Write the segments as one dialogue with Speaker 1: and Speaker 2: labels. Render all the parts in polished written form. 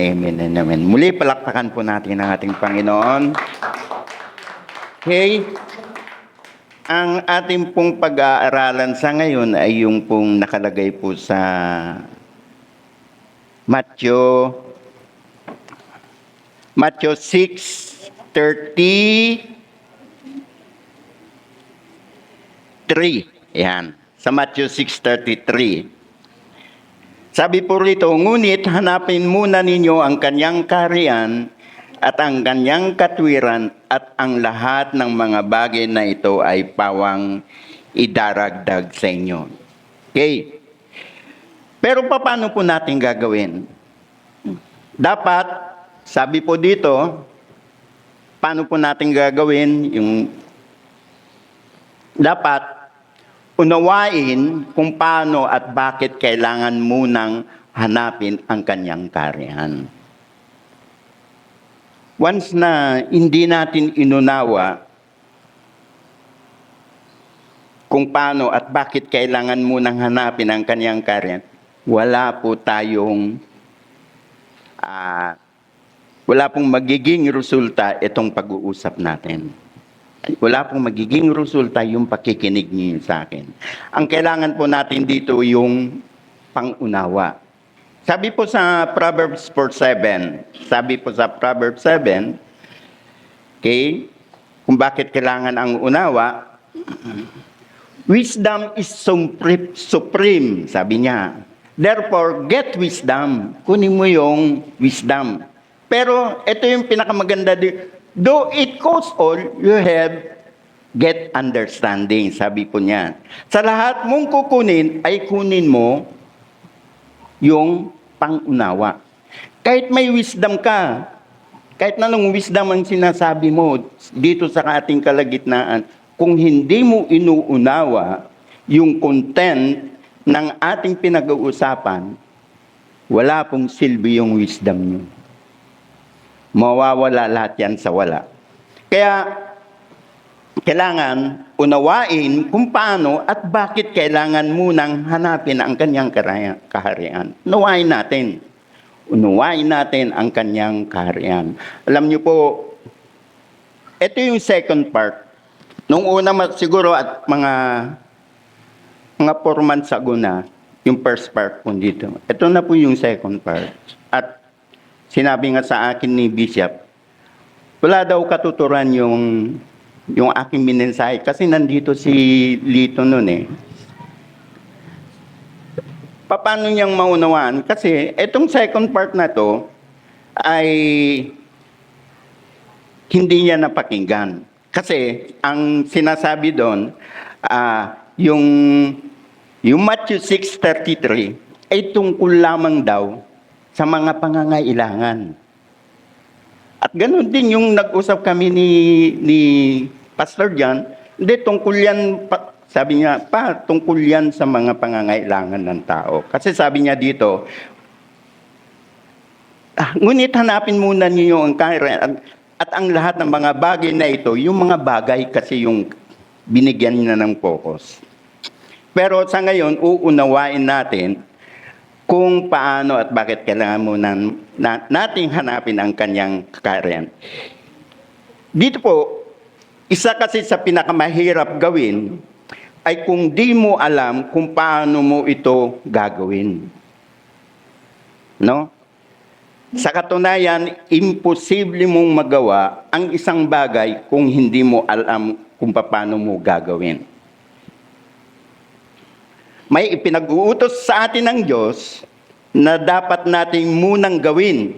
Speaker 1: amen and amen. Muli, palakpakan po natin ang ating Panginoon. Okay. Ang ating pong pag-aaralan sa ngayon ay yung pong nakalagay po sa Matthew 6:33. Yan. Sa Matthew 6:33. Sabi po rito, ngunit hanapin muna ninyo ang kanyang kaharian at ang kanyang katwiran at ang lahat ng mga bagay na ito ay pawang idaragdag sa inyo. Okay. Pero paano po natin gagawin? Dapat, sabi po dito, paano po natin gagawin? Dapat unawain kung paano at bakit kailangan munang hanapin ang kanyang kaharian. Once na hindi natin inunawa kung paano at bakit kailangan munang hanapin ang kanyang kaharian, wala pong magiging resulta itong pag-uusap natin. Wala pong magiging resulta yung pakikinig niyo sa akin. Ang kailangan po natin dito yung pangunawa. Sabi po sa Proverbs 4:7, okay, kung bakit kailangan ang unawa, wisdom is supreme, sabi niya. Therefore, get wisdom. Kunin mo yung wisdom. Pero ito yung pinakamaganda dito. Though it costs all, you get understanding, sabi po niya. Sa lahat mong kukunin, ay kunin mo yung pangunawa. Kahit may wisdom ka, kahit anong wisdom ang sinasabi mo dito sa ating kalagitnaan, kung hindi mo inuunawa yung content ng ating pinag-uusapan, wala pong silbi yung wisdom nyo. Mawawala lahat yan sa wala. Kaya, kailangan unawain kung paano at bakit kailangan munang hanapin ang kanyang kaharian. Unawain natin ang kanyang kaharian. Alam niyo po, ito yung second part. Nung una siguro at mga 4 months ago na, yung first part po dito. Ito na po yung second part. At sinabi nga sa akin ni Bishop, wala daw katuturan yung aking minensahe kasi nandito si Lito nun eh. Paano niyang maunawaan? Kasi itong second part na to ay hindi niya napakinggan. Kasi ang sinasabi doon, yung Matthew 6:33 ay tungkol lamang daw sa mga pangangailangan. At ganoon din yung nag-usap kami ni Pastor John, hindi tungkol yan, sabi niya, tungkol yan sa mga pangangailangan ng tao. Kasi sabi niya dito, ngunit hanapin muna niyo ang kaharian at ang lahat ng mga bagay na ito, yung mga bagay kasi yung binigyan niya ng focus. Pero sa ngayon, uunawain natin kung paano at bakit kailangan muna nating hanapin ang kanyang kaharian. Dito po, isa kasi sa pinakamahirap gawin ay kung di mo alam kung paano mo ito gagawin. No? Sa katunayan, imposible mong magawa ang isang bagay kung hindi mo alam kung paano mo gagawin. May ipinag-uutos sa atin ng Diyos na dapat nating munang gawin.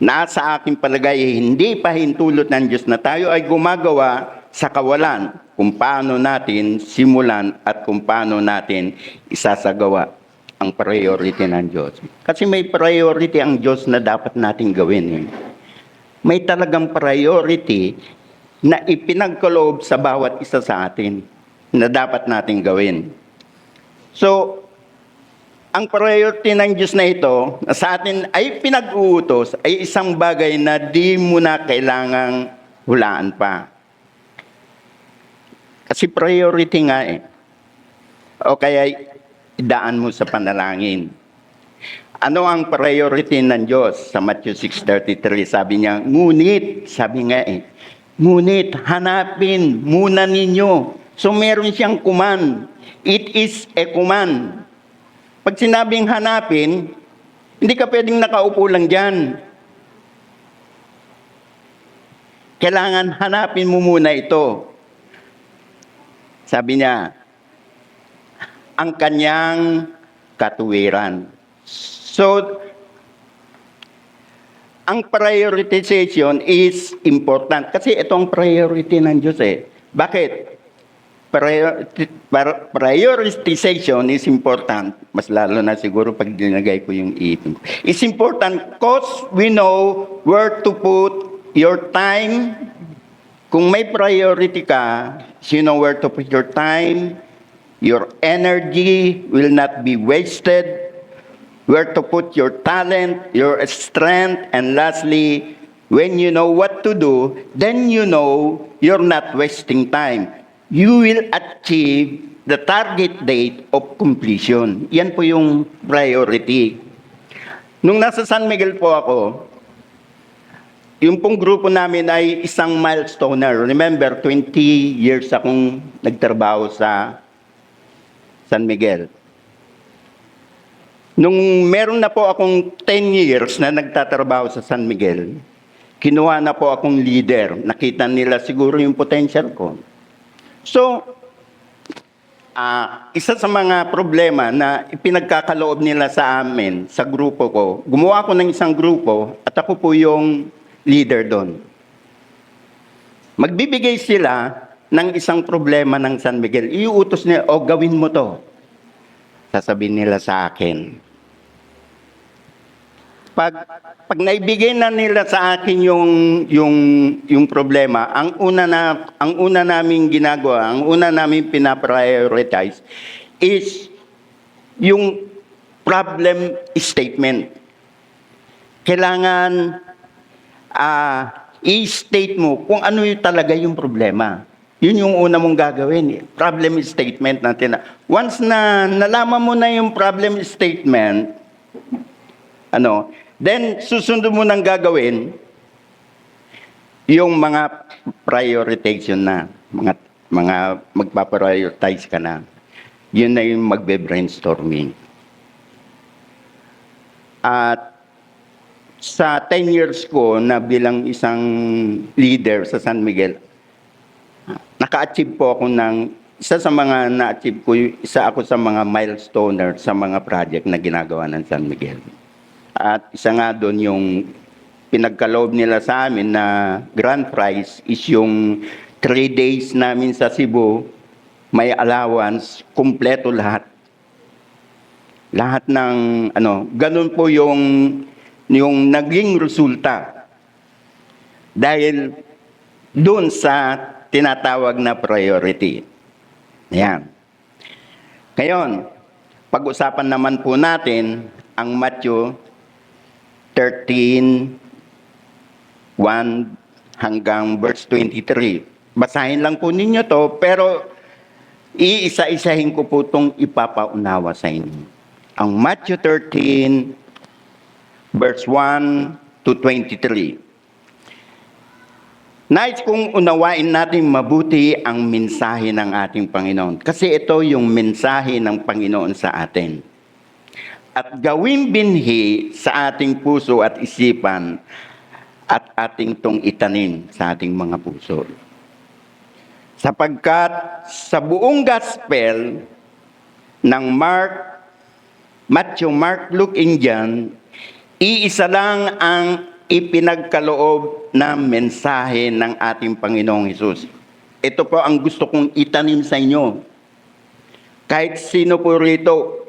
Speaker 1: Na sa aking palagay, hindi pa hintulot ng Diyos na tayo ay gumagawa sa kawalan kung paano natin simulan at kung paano natin isasagawa ang priority ng Diyos. Kasi may priority ang Diyos na dapat nating gawin. May talagang priority na ipinagkaloob sa bawat isa sa atin na dapat nating gawin. So, ang priority ng Diyos na ito, na sa atin ay pinag-uutos, ay isang bagay na di mo na kailangang hulaan pa. Kasi priority nga eh. O kaya idaan mo sa panalangin. Ano ang priority ng Diyos? Sa Matthew 6:33, sabi niya, ngunit, sabi nga ngunit hanapin muna ninyo. So meron siyang command. It is a command. Pag sinabing hanapin, hindi ka pwedeng nakaupo lang dyan. Kailangan hanapin mo muna ito. Sabi niya, ang kanyang katuwiran. So, ang prioritization is important. Kasi ito ang priority ng Diyos eh. Bakit? Prioritization is important. Mas lalo na siguro pag dinagay ko yung ipin. It's important because we know where to put your time. Kung may priority ka, you know where to put your time, your energy will not be wasted, where to put your talent, your strength, and lastly, when you know what to do, then you know you're not wasting time. You will achieve the target date of completion. Yan po yung priority. Nung nasa San Miguel po ako, yung pong grupo namin ay isang milestoner. Remember, 20 years akong nagtrabaho sa San Miguel. Nung meron na po akong 10 years na nagtatrabaho sa San Miguel, kinuha na po akong leader. Nakita nila siguro yung potential ko. So, isa sa mga problema na ipinagkakaloob nila sa amin, sa grupo ko, gumawa ko ng isang grupo at ako po yung leader doon. Magbibigay sila ng isang problema ng San Miguel. Iuutos nila, gawin mo to. Sasabihin nila sa akin. Pag naibigay na nila sa akin yung problema, ang una naming ginagawa, ang una naming pinaprioritize is yung problem statement. Kailangan i-state mo kung ano yung talaga yung problema. Yun yung una mong gagawin. Problem statement natin. Once na nalaman mo na yung problem statement, then susunod mo nang gagawin yung mga prioritization na. Mga magpa-prioritize ka na. Yun na yung magbe-brainstorming. At sa 10 years ko na bilang isang leader sa San Miguel, naka-achieve po ako ng, isa sa mga na-achieve ko, isa ako sa mga milestoner sa mga project na ginagawa ng San Miguel. At isa nga doon yung pinagkaloob nila sa amin na grand prize is yung 3 days namin sa Cebu, may allowance, kumpleto lahat. Lahat ng, ganun po yung naging resulta. Dahil doon sa tinatawag na priority. Ayan. Ngayon, pag-usapan naman po natin ang Matthew 13:1 hanggang verse 23. Basahin lang po ninyo to, pero iisa-isahin ko po itong ipapaunawa sa inyo. Ang Matthew 13, verse 1 to 23. Nais kong unawain natin mabuti ang mensahe ng ating Panginoon. Kasi ito yung mensahe ng Panginoon sa atin. At gawin binhi sa ating puso at isipan at ating tong itanim sa ating mga puso. Sapagkat sa buong gospel ng Matthew, Mark, Luke, and John, iisa lang ang ipinagkaloob na mensahe ng ating Panginoong Hesus. Ito po ang gusto kong itanim sa inyo. Kahit sino po rito,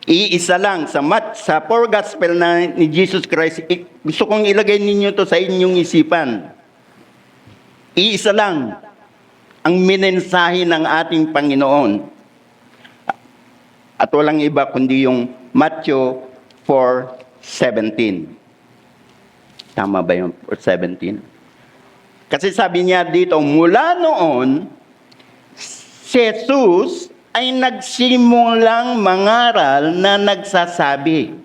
Speaker 1: iisa lang sa 4 gospel na ni Jesus Christ, gusto kong ilagay ninyo to sa inyong isipan. Iisa lang ang minensahe ng ating Panginoon. At walang iba kundi yung Matthew 4:17. Tama ba yung 4:17? Kasi sabi niya dito, mula noon, si Jesus ay nagsimulang mangaral na nagsasabi.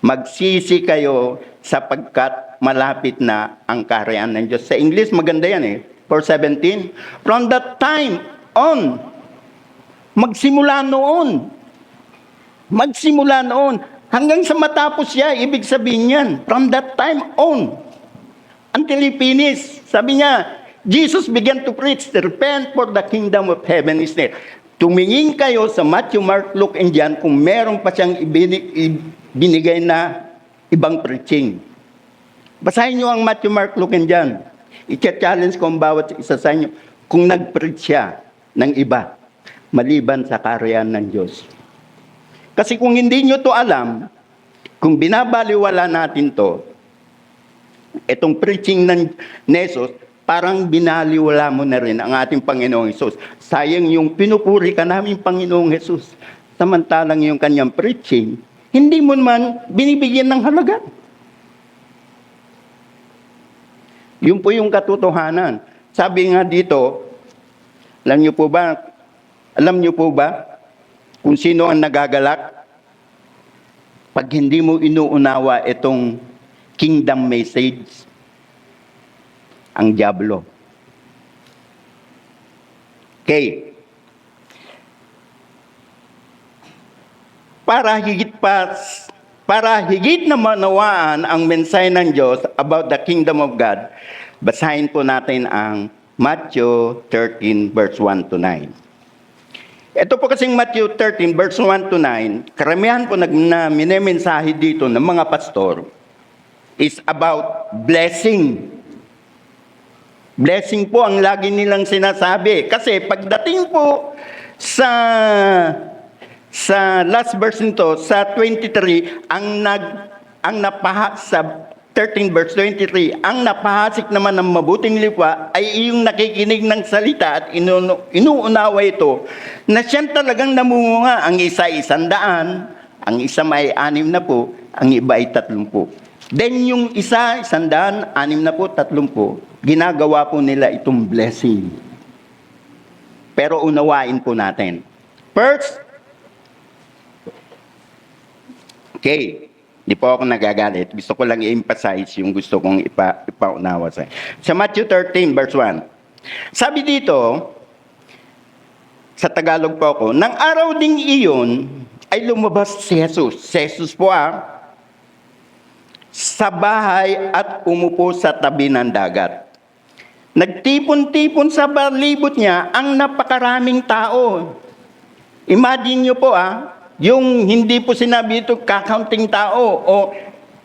Speaker 1: Magsisi kayo sapagkat malapit na ang kaharian ng Diyos. Sa English, maganda yan eh. Verse 17, from that time on, magsimula noon, hanggang sa matapos siya, ibig sabihin yan, from that time on, until he finished. Sabi niya, Jesus began to preach, repent for the kingdom of heaven is near. Tumingin kayo sa Matthew, Mark, Luke, and John kung meron pa siyang binigay na ibang preaching. Basahin niyo ang Matthew, Mark, Luke, and John. I-challenge ko ang bawat isa sa inyo kung nag-preach siya ng iba, maliban sa kaharian ng Diyos. Kasi kung hindi nyo to alam, kung binabaliwala natin to, itong preaching ng Jesus, parang binaliwala mo na rin ang ating Panginoong Hesus. Sayang yung pinupuri ka namin Panginoong Hesus. Samantalang yung kanyang preaching, hindi mo naman binibigyan ng halaga. Yun po yung katotohanan. Sabi nga dito, alam niyo po ba kung sino ang nagagalak? Pag hindi mo inuunawa itong kingdom message, ang diablo. Okay. Para higit na manawaan ang mensahe ng Diyos about the kingdom of God, basahin po natin ang Matthew 13 verse 1 to 9. Ito po kasing Matthew 13 verse 1 to 9, karamihan po na minemensahe dito ng mga pastor is about blessing. Blessing po ang lagi nilang sinasabi. Kasi pagdating po sa last verse nito, sa 23, sa 13 verse 23, ang napahasik naman ng mabuting lipa ay yung nakikinig ng salita at inuunawa ito na siyan talagang namunga. Ang isa 100, ang isa may 60, ang iba ay 30. Then yung isa 100, 60, 30, ginagawa po nila itong blessing. Pero unawain po natin. First, okay, di po ako nagagalit. Gusto ko lang i-emphasize yung gusto kong ipaunawa sa. Sa Matthew 13, verse 1. Sabi dito, sa Tagalog po ako, nang araw ding iyon, ay lumabas si Jesus. Si Jesus po sa bahay at umupo sa tabi ng dagat. Nagtipon-tipon sa palibot niya ang napakaraming tao. Imagine nyo po yung hindi po sinabi ito kakaunting tao o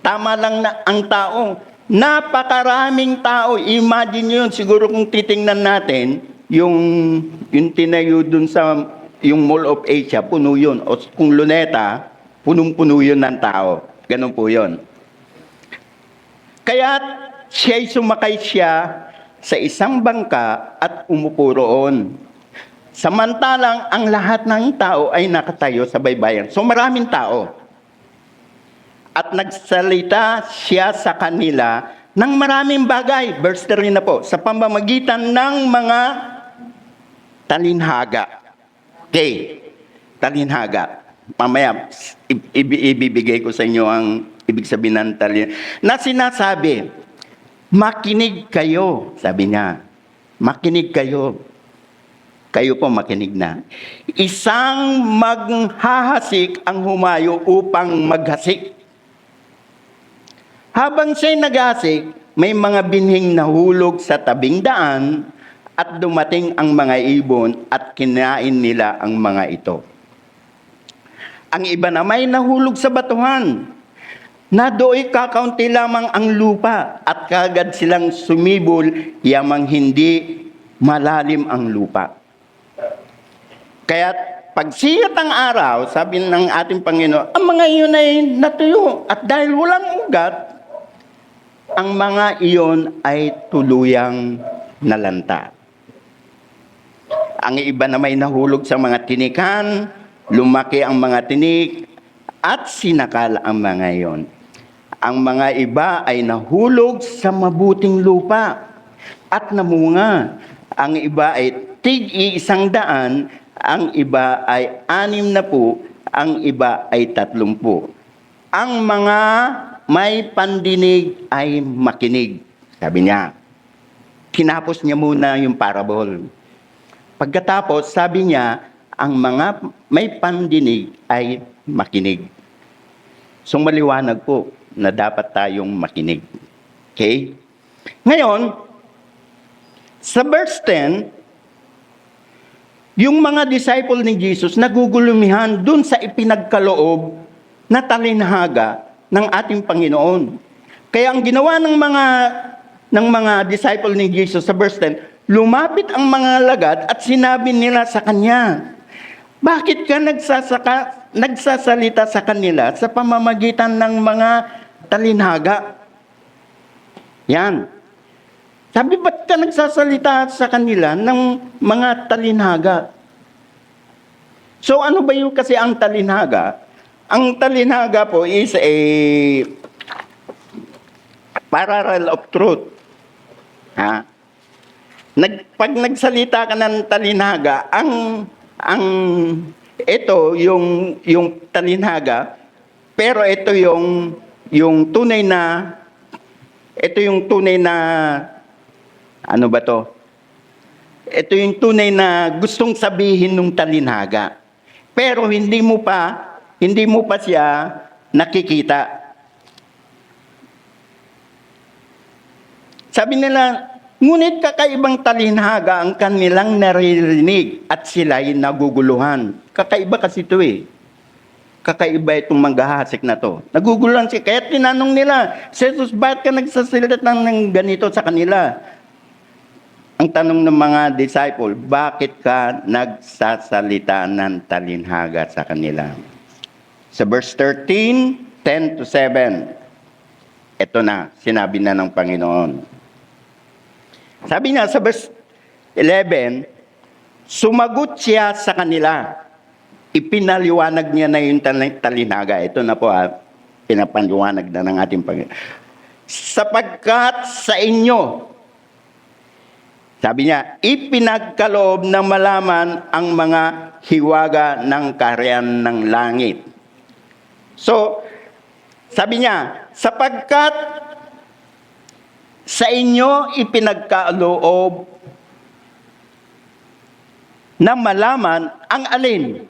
Speaker 1: tama lang na ang tao. Napakaraming tao. Imagine nyo yun. Siguro kung titingnan natin, yung tinayo dun sa yung Mall of Asia, puno yun. O kung Luneta, punong-puno yun ng tao. Ganun po yun. Kaya sumakay siya sa isang bangka at umupo roon. Samantalang ang lahat ng tao ay nakatayo sa baybayin. So maraming tao. At nagsalita siya sa kanila ng maraming bagay. Verse 3 na po. Sa pamamagitan ng mga talinhaga. Okay. Talinhaga. Mamaya, ibibigay ko sa inyo ang ibig sabihin ng talin. Na sinasabi, makinig kayo. Sabi niya, makinig kayo. Kayo po makinig na. Isang maghahasik ang humayo upang maghasik. Habang siya'y naghasik, may mga binhing nahulog sa tabing daan at dumating ang mga ibon at kinain nila ang mga ito. Ang iba na may nahulog sa batuhan, na do'y kakaunti lamang ang lupa at kagad silang sumibol, yamang hindi malalim ang lupa. Kaya pagsiyat ang araw, sabi ng ating Panginoon, ang mga iyon ay natuyo at dahil walang ugat, ang mga iyon ay tuluyang nalanta. Ang iba na may nahulog sa mga tinikan, lumaki ang mga tinik at sinakal ang mga iyon. Ang mga iba ay nahulog sa mabuting lupa at namunga. Ang iba ay tig-100, ang iba ay 60, ang iba ay 30. ang mga may pandinig ay makinig. Sabi niya. Tinapos niya muna yung parable. Pagkatapos, sabi niya, ang mga may pandinig ay makinig. So maliwanag po na dapat tayong makinig. Okay? Ngayon, sa verse 10, yung mga disciple ni Jesus nagugulumihan dun sa ipinagkaloob na talinhaga ng ating Panginoon. Kaya ang ginawa ng mga disciple ni Jesus sa verse 10, lumapit ang mga alagad at sinabi nila sa kanya, bakit ka nagsasalita sa kanila sa pamamagitan ng mga talinhaga? Yan. Sabi, ba't ka nagsasalita sa kanila ng mga talinhaga? So ano ba yung kasi ang talinhaga? Ang talinhaga po is a parallel of truth. Ha? Pag nagsalita ka ng talinhaga, ito yung talinhaga, pero ito yung tunay na ano ba to? Ito yung tunay na gustong sabihin ng talinhaga. Pero hindi mo pa siya nakikita. Sabi nila, ngunit kakaibang talinhaga ang kanilang naririnig at sila'y naguguluhan. Kakaiba kasi ito eh. Kakaiba itong manggahasik na to. Naguguluhan siya. Kaya tinanong nila, Jesus, bakit ka nagsasalita ng ganito sa kanila? Ang tanong ng mga disciple, bakit ka nagsasalita ng talinhaga sa kanila? Sa verse 13, 10 to 7, ito na, sinabi na ng Panginoon. Sabi niya sa verse 11, sumagot siya sa kanila. Ipinaliwanag niya na yung talinhaga. Ito na po pinapaliwanag na ng ating Panginoon. Sapagkat sa inyo, sabi niya, ipinagkaloob na malaman ang mga hiwaga ng kaharian ng langit. So, sabi niya, sapagkat sa inyo ipinagkaloob na malaman ang alin?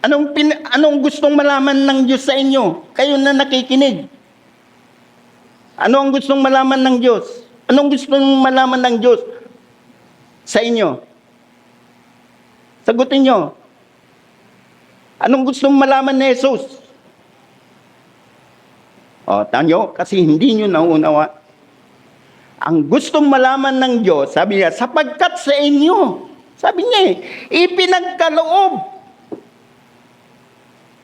Speaker 1: Anong gustong malaman ng Diyos sa inyo? Kayo na nakikinig. Ano ang gustong malaman ng Diyos? Anong gustong malaman ng Diyos sa inyo? Sagutin nyo. Anong gustong malaman ni Jesus? Tanyo, kasi hindi nyo nauunawa. Ang gustong malaman ng Diyos, sabi niya, sapagkat sa inyo, sabi niya ipinagkaloob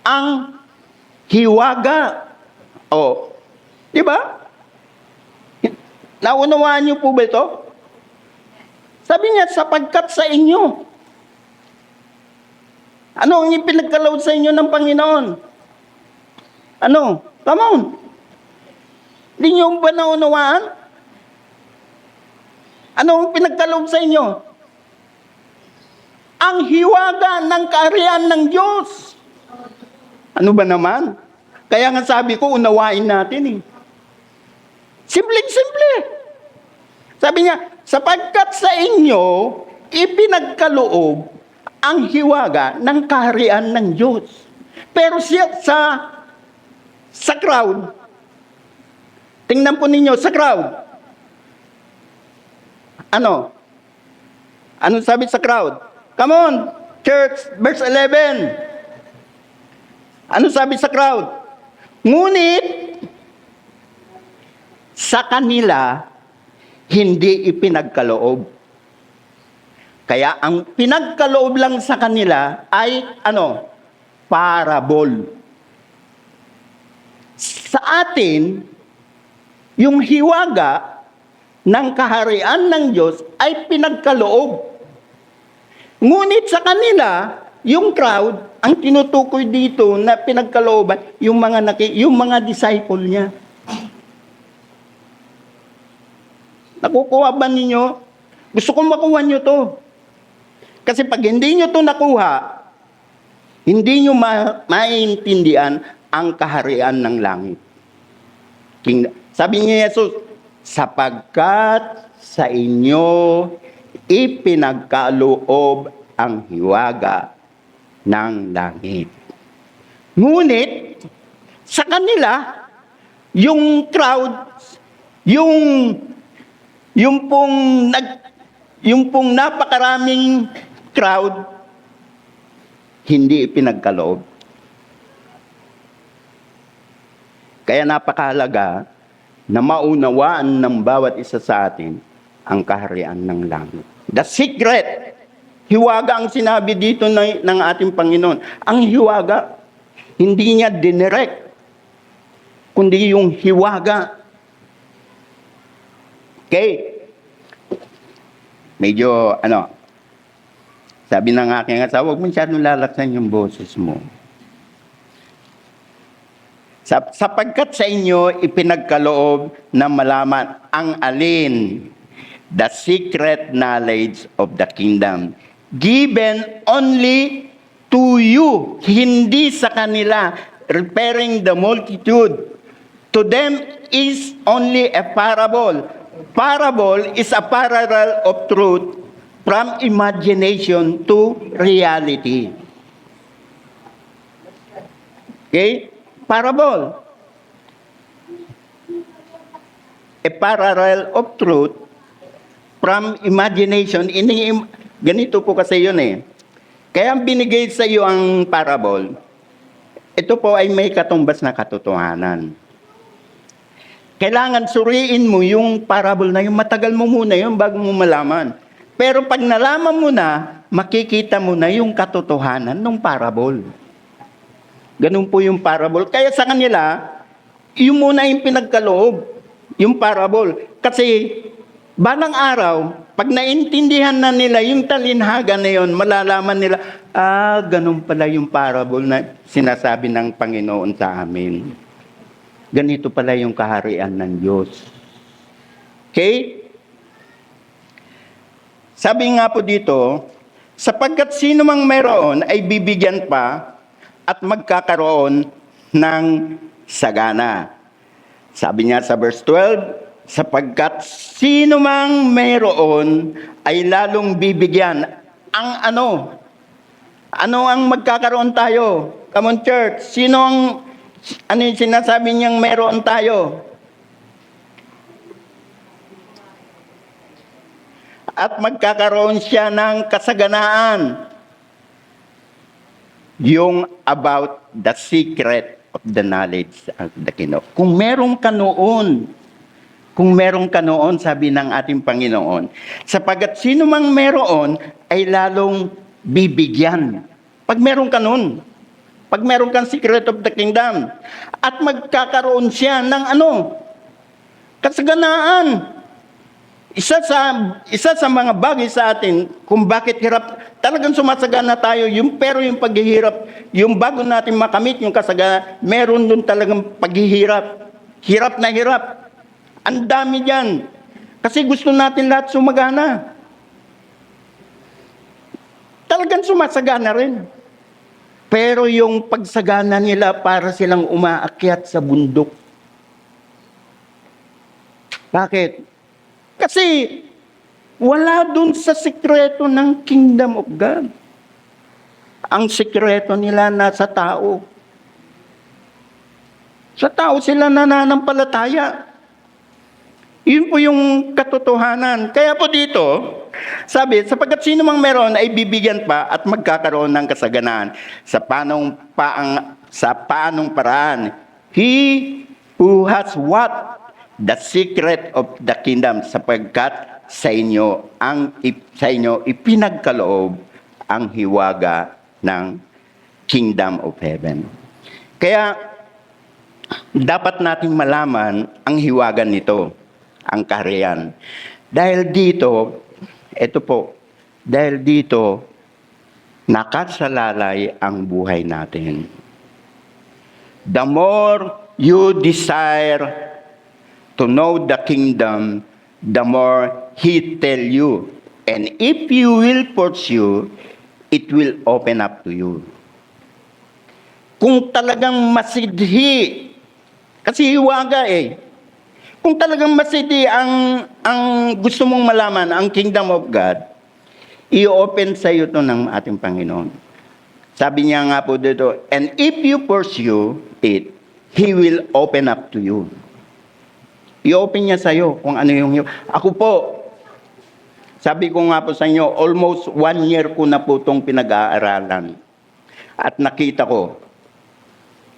Speaker 1: ang hiwaga. Di ba? Naunawaan niyo po ba ito? Sabi niya, sapagkat sa inyo. Ano ang ipinagkaloob sa inyo ng Panginoon? Ano? Come on. Hindi niyo ba naunawaan? Ano ang pinagkaloob sa inyo? Ang hiwaga ng kaharian ng Diyos. Ano ba naman? Kaya nga sabi ko, unawain natin eh. Simple-simple. Sabi niya, sapagkat sa inyo, ipinagkaloob ang hiwaga ng kaharian ng Diyos. Pero sa crowd, tingnan po ninyo, sa crowd, ano sabi sa crowd? Come on, church, verse 11. Ano sabi sa crowd? Ngunit, sa kanila, hindi ipinagkaloob. Kaya ang pinagkaloob lang sa kanila ay, parable. Sa atin, yung hiwaga ng kaharian ng Diyos ay pinagkaloob. Ngunit sa kanila, yung crowd, ang tinutukoy dito na pinagkalooban, yung mga disciple niya. Nakukuha ba ninyo? Gusto kong makuha nyo to. Kasi pag hindi nyo to nakuha, hindi nyo maintindihan ang kaharian ng langit. Sabi ni Jesus, sapagkat sa inyo ipinagkaloob ang hiwaga ng langit. Ngunit, sa kanila, yung crowd, yung pong napakaraming crowd, hindi ipinagkaloob. Kaya napakahalaga na maunawaan ng bawat isa sa atin ang kaharian ng langit. The secret, hiwaga ang sinabi dito ng ating Panginoon. Ang hiwaga, hindi niya dinirect, kundi yung hiwaga. Okay? Medyo, sabi ng aking asawa, huwag masyadong lalaksan yung boses mo. Sapagkat sa inyo ipinagkaloob na malaman ang alin, the secret knowledge of the kingdom, given only to you, hindi sa kanila, repairing the multitude. To them is only a parable. Parable is a parallel of truth from imagination to reality. Okay? Parable. A parallel of truth from imagination. Ganito po kasi yun eh. Kaya binigay sa iyo ang parable, ito po ay may katumbas na katotohanan. Kailangan suriin mo yung parable na yung matagal mo muna yun bago mo malaman. Pero pag nalaman mo na, makikita mo na yung katotohanan ng parable. Ganun po yung parable. Kaya sa kanila, yung muna yung pinagkaloob, yung parable. Kasi balang araw, pag naintindihan na nila yung talinhaga na yun, malalaman nila, ganun pala yung parable na sinasabi ng Panginoon sa amin. Ganito pala yung kaharian ng Diyos. Okay? Sabi nga po dito, sapagkat sino mang meron ay bibigyan pa at magkakaroon ng sagana. Sabi niya sa verse 12, sapagkat sino mang mayroon ay lalong bibigyan. Ang ano ang magkakaroon tayo? Come on church, ano yung sinasabi niyang mayroon tayo? At magkakaroon siya ng kasaganaan. Yung about the secret of the knowledge of the kingdom. Kung meron ka noon, sabi ng ating Panginoon, sapagkat sino mang meron ay lalong bibigyan. Pag meron ka noon, pag meron kang secret of the kingdom, at magkakaroon siya ng kasaganaan. Isa sa mga bagay sa atin kung bakit hirap, talagang sumasagana tayo, pero yung paghihirap, yung bago natin makamit yung kasagana, meron dun talagang paghihirap. Hirap na hirap. Ang dami dyan. Kasi gusto natin lahat sumagana. Talagang sumasagana rin. Pero yung pagsagana nila para silang umaakyat sa bundok. Bakit? Kasi wala dun sa sikreto ng kingdom of God. Ang sikreto nila nasa tao. Sa tao sila nananampalataya. Yun po yung katotohanan. Kaya po dito, sabi, sapagkat sino mang meron ay bibigyan pa at magkakaroon ng kasaganaan sa paanong paraan. He who has what? The secret of the kingdom, sapagkat sa inyo ipinagkaloob ang hiwaga ng kingdom of heaven. Kaya dapat nating malaman ang hiwaga nito, ang kaharian. Dahil dito nakasalalay ang buhay natin. The more you desire to know the kingdom, the more He tell you. And if you will pursue, it will open up to you. kung talagang masidhi, kasi hiwaga eh, kung talagang masidhi ang gusto mong malaman, ang kingdom of God, i-open sa iyo to ng ating Panginoon. Sabi niya nga po dito, and if you pursue it, He will open up to you. I-open niya sa iyo kung ano yung... Ako po, sabi ko nga po sa inyo, almost 1 year ko na po itong pinag-aaralan. At nakita ko,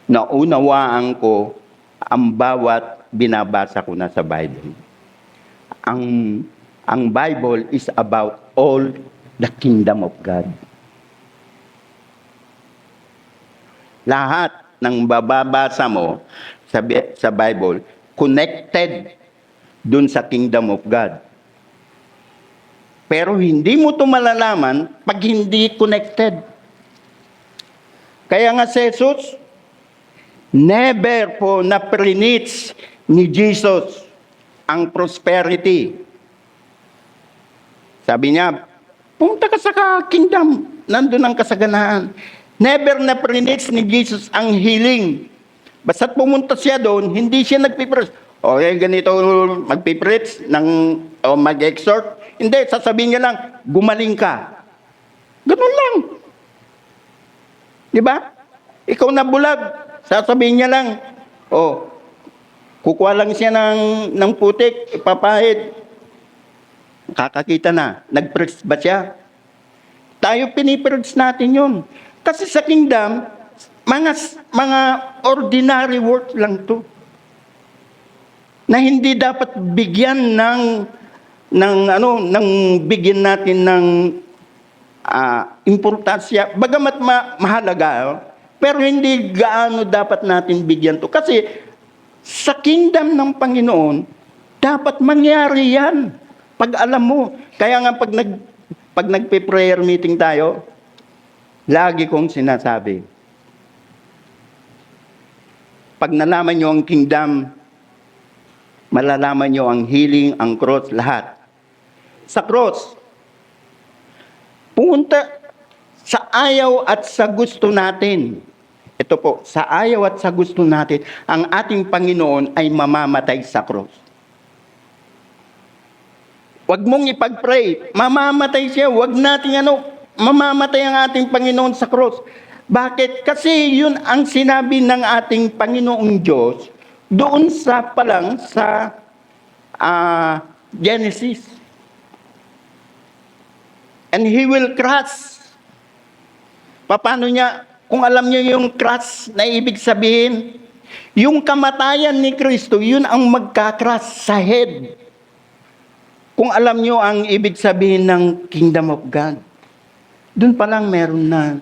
Speaker 1: naunawaan ko ang bawat binabasa ko na sa Bible. Ang Bible is about all the kingdom of God. Lahat ng bababasa mo sa Bible, connected dun sa kingdom of God. Pero hindi mo ito malalaman pag hindi connected. Kaya nga si Jesus, never po na-preach ni Jesus ang prosperity. Sabi niya, punta ka sa kingdom, nandun ang kasaganaan. Never na-preach ni Jesus ang healing. Basta't pumunta siya doon, hindi siya nagpipreach. O ganito, magpipreach o mag-exhort. Hindi, sasabihin niya lang, gumaling ka. Ganun lang. Di ba? Ikaw na bulag, sasabihin niya lang, kukuha lang siya ng putik, ipapahid. Kakakita na. Nag-preach ba siya? Tayo pinipreach natin yun. Kasi sa kingdom, mga ordinary work lang to. Na hindi dapat bigyan ng bigyan natin ng importansya. Bagamat mahalaga, pero hindi gaano dapat natin bigyan to. Kasi sa kingdom ng Panginoon, dapat mangyari yan. Pag alam mo. Kaya nga pag nagpe-prayer meeting tayo, lagi kong sinasabi, pag nalaman nyo ang kingdom, malalaman nyo ang healing, ang cross, lahat. Sa cross, pumunta sa ayaw at sa gusto natin. Ito po, sa ayaw at sa gusto natin, ang ating Panginoon ay mamamatay sa cross. Huwag mong ipag-pray, mamamatay siya. Huwag natin mamamatay ang ating Panginoon sa cross. Bakit? Kasi yun ang sinabi ng ating Panginoong Diyos doon sa Genesis. And He will crush. Paano niya, kung alam niyo yung crush na ibig sabihin, yung kamatayan ni Kristo, yun ang magka-crush sa head. Kung alam niyo ang ibig sabihin ng kingdom of God, doon pa lang meron na.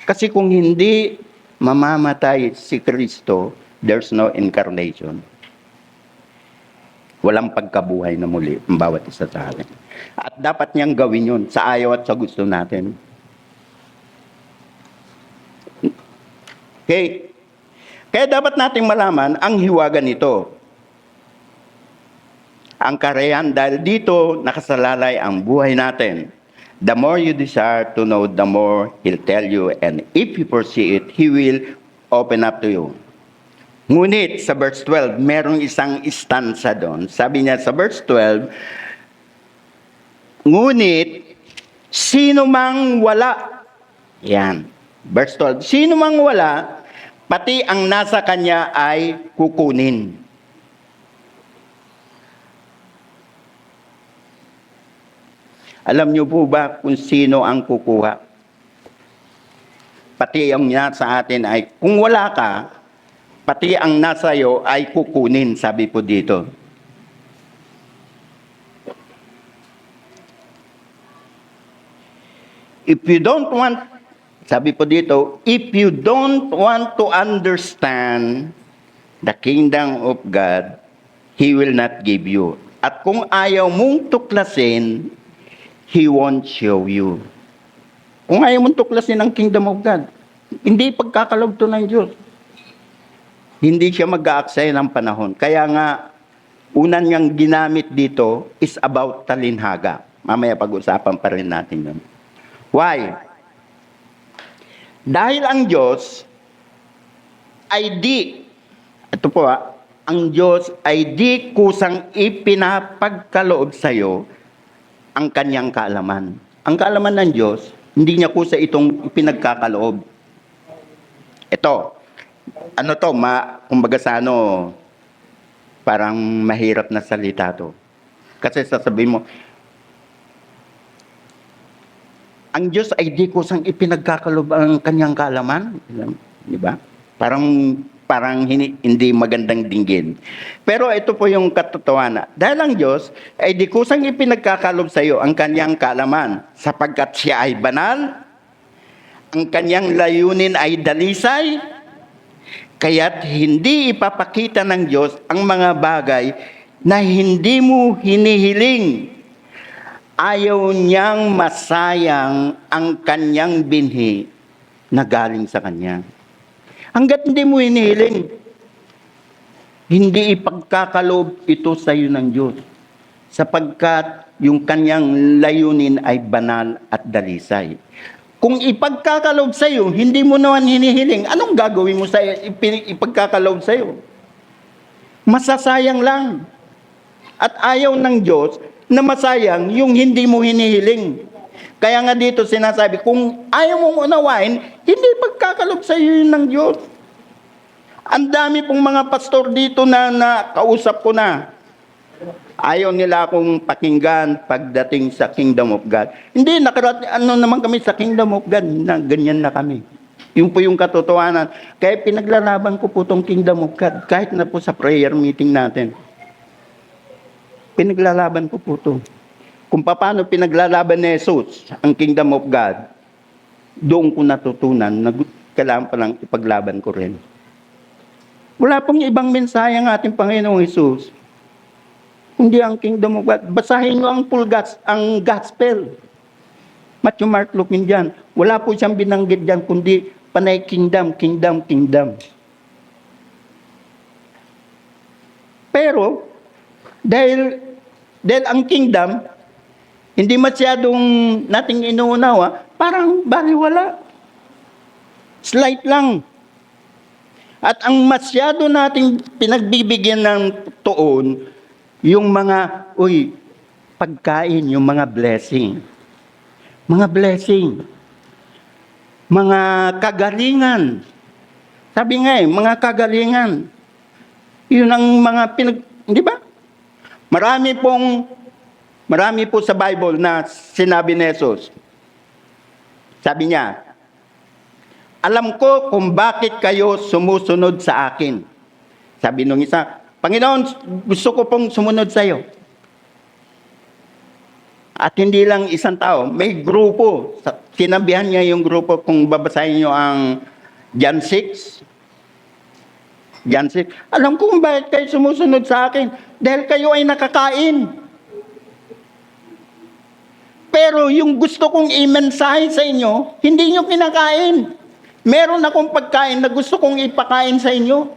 Speaker 1: Kasi kung hindi mamamatay si Kristo, there's no incarnation. Walang pagkabuhay na muli ang bawat isa sa atin. At dapat niyang gawin yun sa ayaw at sa gusto natin. Okay. Kaya dapat nating malaman ang hiwaga nito. Ang karayan, dahil dito nakasalalay ang buhay natin. The more you desire to know, the more He'll tell you. And if you foresee it, He will open up to you. Ngunit sa verse 12, merong isang stanza doon. Sabi niya sa verse 12, ngunit, sino mang wala, yan, verse 12, sino mang wala, pati ang nasa kanya ay kukunin. Alam niyo po ba kung sino ang kukuha? Pati ang nasa atin ay, kung wala ka, pati ang nasa iyo ay kukunin, sabi po dito. If you don't want, sabi po dito, if you don't want to understand the kingdom of God, He will not give you. At kung ayaw mong tuklasin, He won't show you. Kung ayaw mong tuklasin ang kingdom of God, hindi pagkakalog to ng Diyos. Hindi siya mag-aaksaya ng panahon. Kaya nga, unan niyang ginamit dito is about talinhaga. Mamaya pag-usapan pa rin natin yun. Why? Dahil ang Diyos ay ang Diyos ay di kusang ipinapagkaloob sa iyo ang kanyang kaalaman. Ang kaalaman ng Diyos, hindi niya kusa itong ipinagkakaloob. Ito, kumbaga parang mahirap na salita to. Kasi sasabihin mo, ang Diyos ay di kusang ipinagkakaloob ang kanyang kaalaman. Di ba? Parang hindi magandang dinggin. Pero ito po yung katotohanan. Dahil ang Diyos ay di kusang ipinagkakalob sa iyo ang kanyang kaalaman, sapagkat siya ay banal, ang kanyang layunin ay dalisay, kaya't hindi ipapakita ng Diyos ang mga bagay na hindi mo hinihiling. Ayaw niyang masayang ang kanyang binhi na galing sa kanya. Hanggat hindi mo hinihiling, hindi ipagkakaloob ito sa iyo ng Diyos. Sapagkat yung kanyang layunin ay banal at dalisay. Kung ipagkakaloob sa iyo, hindi mo naman hinihiling, anong gagawin mo sa ipagkakaloob sa iyo? Masasayang lang. At ayaw ng Diyos na masayang yung hindi mo hinihiling. Kaya nga dito sinasabi, kung ayaw mong unawain, hindi pagkakalob sa iyo ng Diyos. Ang dami pong mga pastor dito na kausap ko na. Ayaw nila akong pakinggan pagdating sa Kingdom of God. Hindi, naman kami sa Kingdom of God, na ganyan na kami. Yun po yung katotohanan. Kaya pinaglalaban ko po itong Kingdom of God, kahit na po sa prayer meeting natin. Pinaglalaban ko po ito. Kung paano pinaglalaban ni Jesus ang Kingdom of God, doon ko natutunan na kailangan palang ipaglaban ko rin. Wala pong ibang mensahe ang ating Panginoong Jesus, kundi ang Kingdom of God. Basahin nyo ang Gospel. Matthew, Mark, Luke, dyan. Wala po siyang binanggit dyan, kundi panay kingdom, kingdom, kingdom. Pero, dahil ang kingdom, hindi masyadong nating inuunawa, parang baliwala. Slight lang. At ang masyado nating pinagbibigyan ng tuon, yung mga, pagkain, yung mga blessing. Mga blessing. Mga kagalingan. Sabi nga mga kagalingan. Yun ang mga di ba? Marami po sa Bible na sinabi ni Jesus. Sabi niya, alam ko kung bakit kayo sumusunod sa akin. Sabi nung isa, Panginoon, gusto ko pong sumunod sa iyo. At hindi lang isang tao, may grupo. Sinabihan niya yung grupo, kung babasahin niyo ang John 6. John 6. Alam ko kung bakit kayo sumusunod sa akin. Dahil kayo ay nakakain. Pero yung gusto kong i-mensahe sa inyo, hindi nyo kinakain. Meron akong pagkain na gusto kong ipakain sa inyo.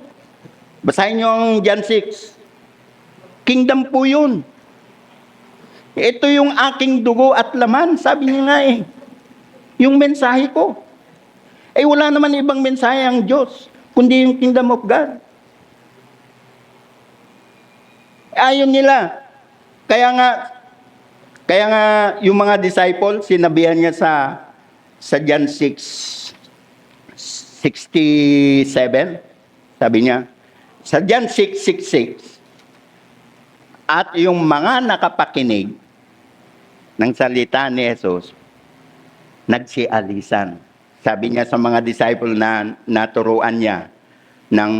Speaker 1: Basahin nyo ang John 6. Kingdom po yun. Ito yung aking dugo at laman. Sabi niya nga yung mensahe ko. Wala naman ibang mensahe ang Diyos, kundi yung Kingdom of God. Ayaw nila. Kaya nga yung mga disciples, sinabihan niya sa John 6:67, sabi niya, sa John 6:66, at yung mga nakapakinig ng salita ni Jesus, nagsialisan. Sabi niya sa mga disciple na naturuan niya ng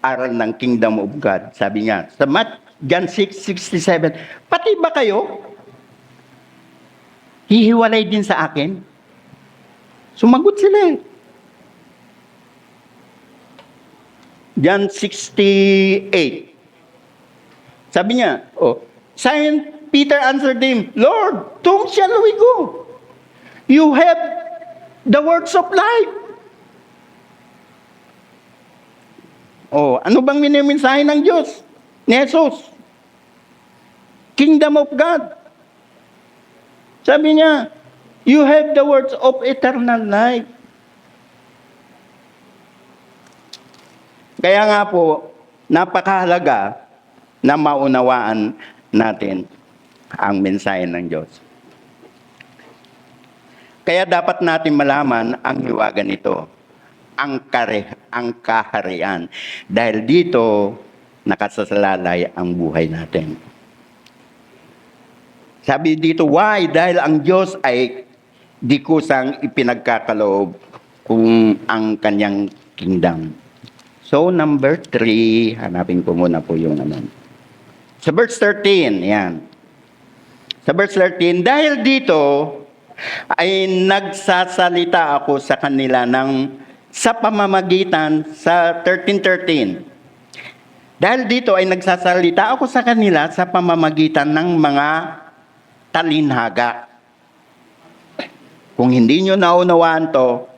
Speaker 1: aral ng Kingdom of God. Sabi niya, sa John 6:67, pati ba kayo hihiwalay din sa akin? Sumagot sila John 68. Sabi niya, Simon Peter answered him, Lord, to whom shall we go? You have the words of life. Ano bang minimensahe ng Diyos? Ni Jesus. Kingdom of God. Sabi niya, You have the words of eternal life. Kaya nga po, napakahalaga na maunawaan natin ang mensahe ng Diyos. Kaya dapat natin malaman ang hiwaga nito, ang kaharian. Dahil dito, nakasasalalay ang buhay natin. Sabi dito, why? Dahil ang Diyos ay di kusang ipinagkakaloob kung ang kanyang kingdom. So, number 3, hanapin ko muna po yung ano. Sa verse 13, yan. Sa verse 13, dahil dito ay nagsasalita ako sa kanila sa pamamagitan sa 13:13. Dahil dito ay nagsasalita ako sa kanila sa pamamagitan ng mga talinhaga. Kung hindi nyo naunawaan to,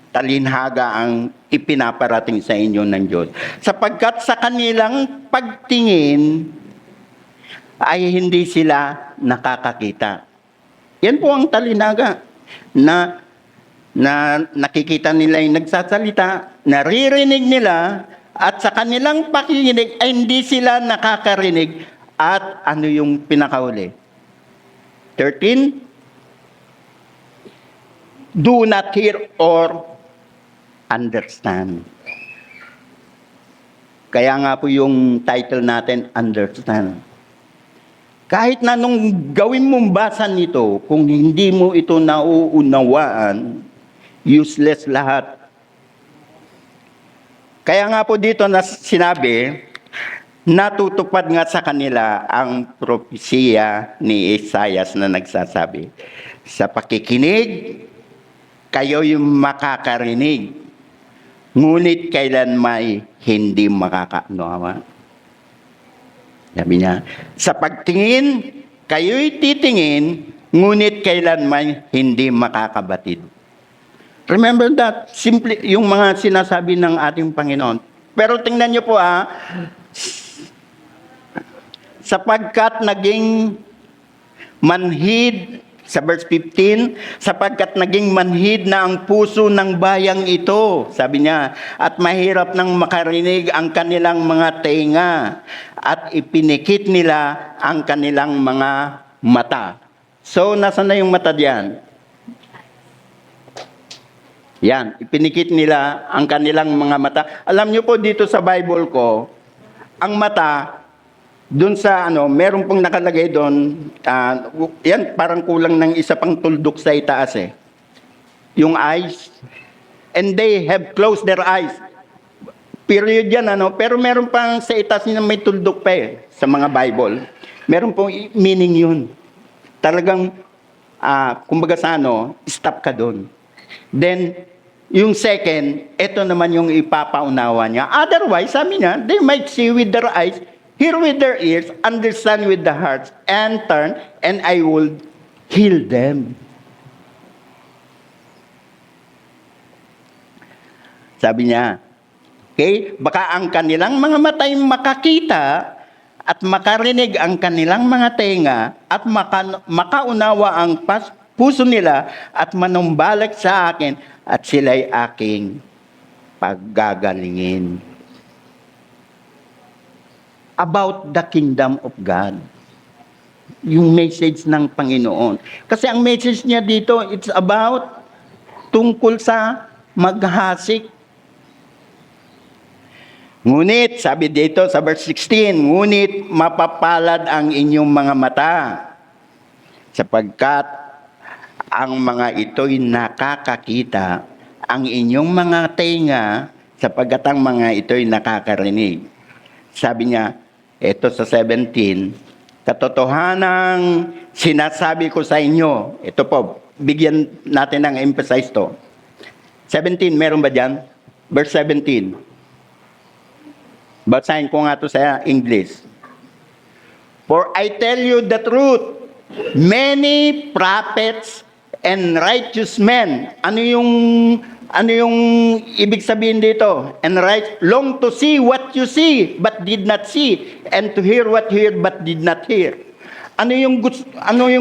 Speaker 1: talinhaga ang ipinaparating sa inyo ng Diyos. Sapagkat sa kanilang pagtingin ay hindi sila nakakakita. Yan po ang talinhaga na nakikita nila yung nagsasalita, naririnig nila, at sa kanilang pakikinig ay hindi sila nakakarinig. At ano yung pinakahuli? 13, do not hear or understand. Kaya nga po yung title natin, understand. Kahit na nung gawin mong basa nito, kung hindi mo ito nauunawaan, useless lahat. Kaya nga po dito na sinabi, natutupad nga sa kanila ang propesiya ni Isaias na nagsasabi, sa pakikinig, kayo yung makakarinig, ngunit kailan may hindi makakaunawa. Sabi niya, sa pagtingin, kayo'y titingin, ngunit kailan may hindi makakabatid. Remember that, simple, yung mga sinasabi ng ating Panginoon. Pero tingnan niyo po sapagkat naging manhid, sa verse 15, sapagkat naging manhid na ang puso ng bayang ito, sabi niya, at mahirap nang makarinig ang kanilang mga tenga, at ipinikit nila ang kanilang mga mata. So, nasaan na yung mata diyan? Yan, ipinikit nila ang kanilang mga mata. Alam niyo po dito sa Bible ko, ang mata, doon sa meron pong nakalagay doon, yan parang kulang ng isa pang tuldok sa itaas yung eyes. And they have closed their eyes. Period yan pero meron pang sa itaas na may tuldok pa sa mga Bible. Meron pong meaning yun. Talagang, kumbaga sa stop ka doon. Then, yung second, ito naman yung ipapaunawa niya. Otherwise, sabi niya, they might see with their eyes, hear with their ears, understand with the hearts, and turn, and I will heal them. Sabi niya, okay, baka ang kanilang mga matay makakita at makarinig ang kanilang mga tenga at makaunawa ang puso nila at manumbalik sa akin at sila'y aking paggagalingin. About the kingdom of God. Yung message ng Panginoon. Kasi ang message niya dito, it's about tungkol sa maghasik. Ngunit, sabi dito sa verse 16, ngunit mapapalad ang inyong mga mata, sapagkat ang mga ito'y nakakakita, ang inyong mga tenga, sapagkat ang mga ito'y nakakarinig. Sabi niya, ito sa 17, katotohanang sinasabi ko sa inyo, ito po, bigyan natin ng emphasize to. 17, meron ba dyan? Verse 17. Basahin ko nga to sa English. For I tell you the truth, many prophets and righteous men. Ano yung ibig sabihin dito? And right, long to see what you see, but did not see, and to hear what you hear, but did not hear. Ano yung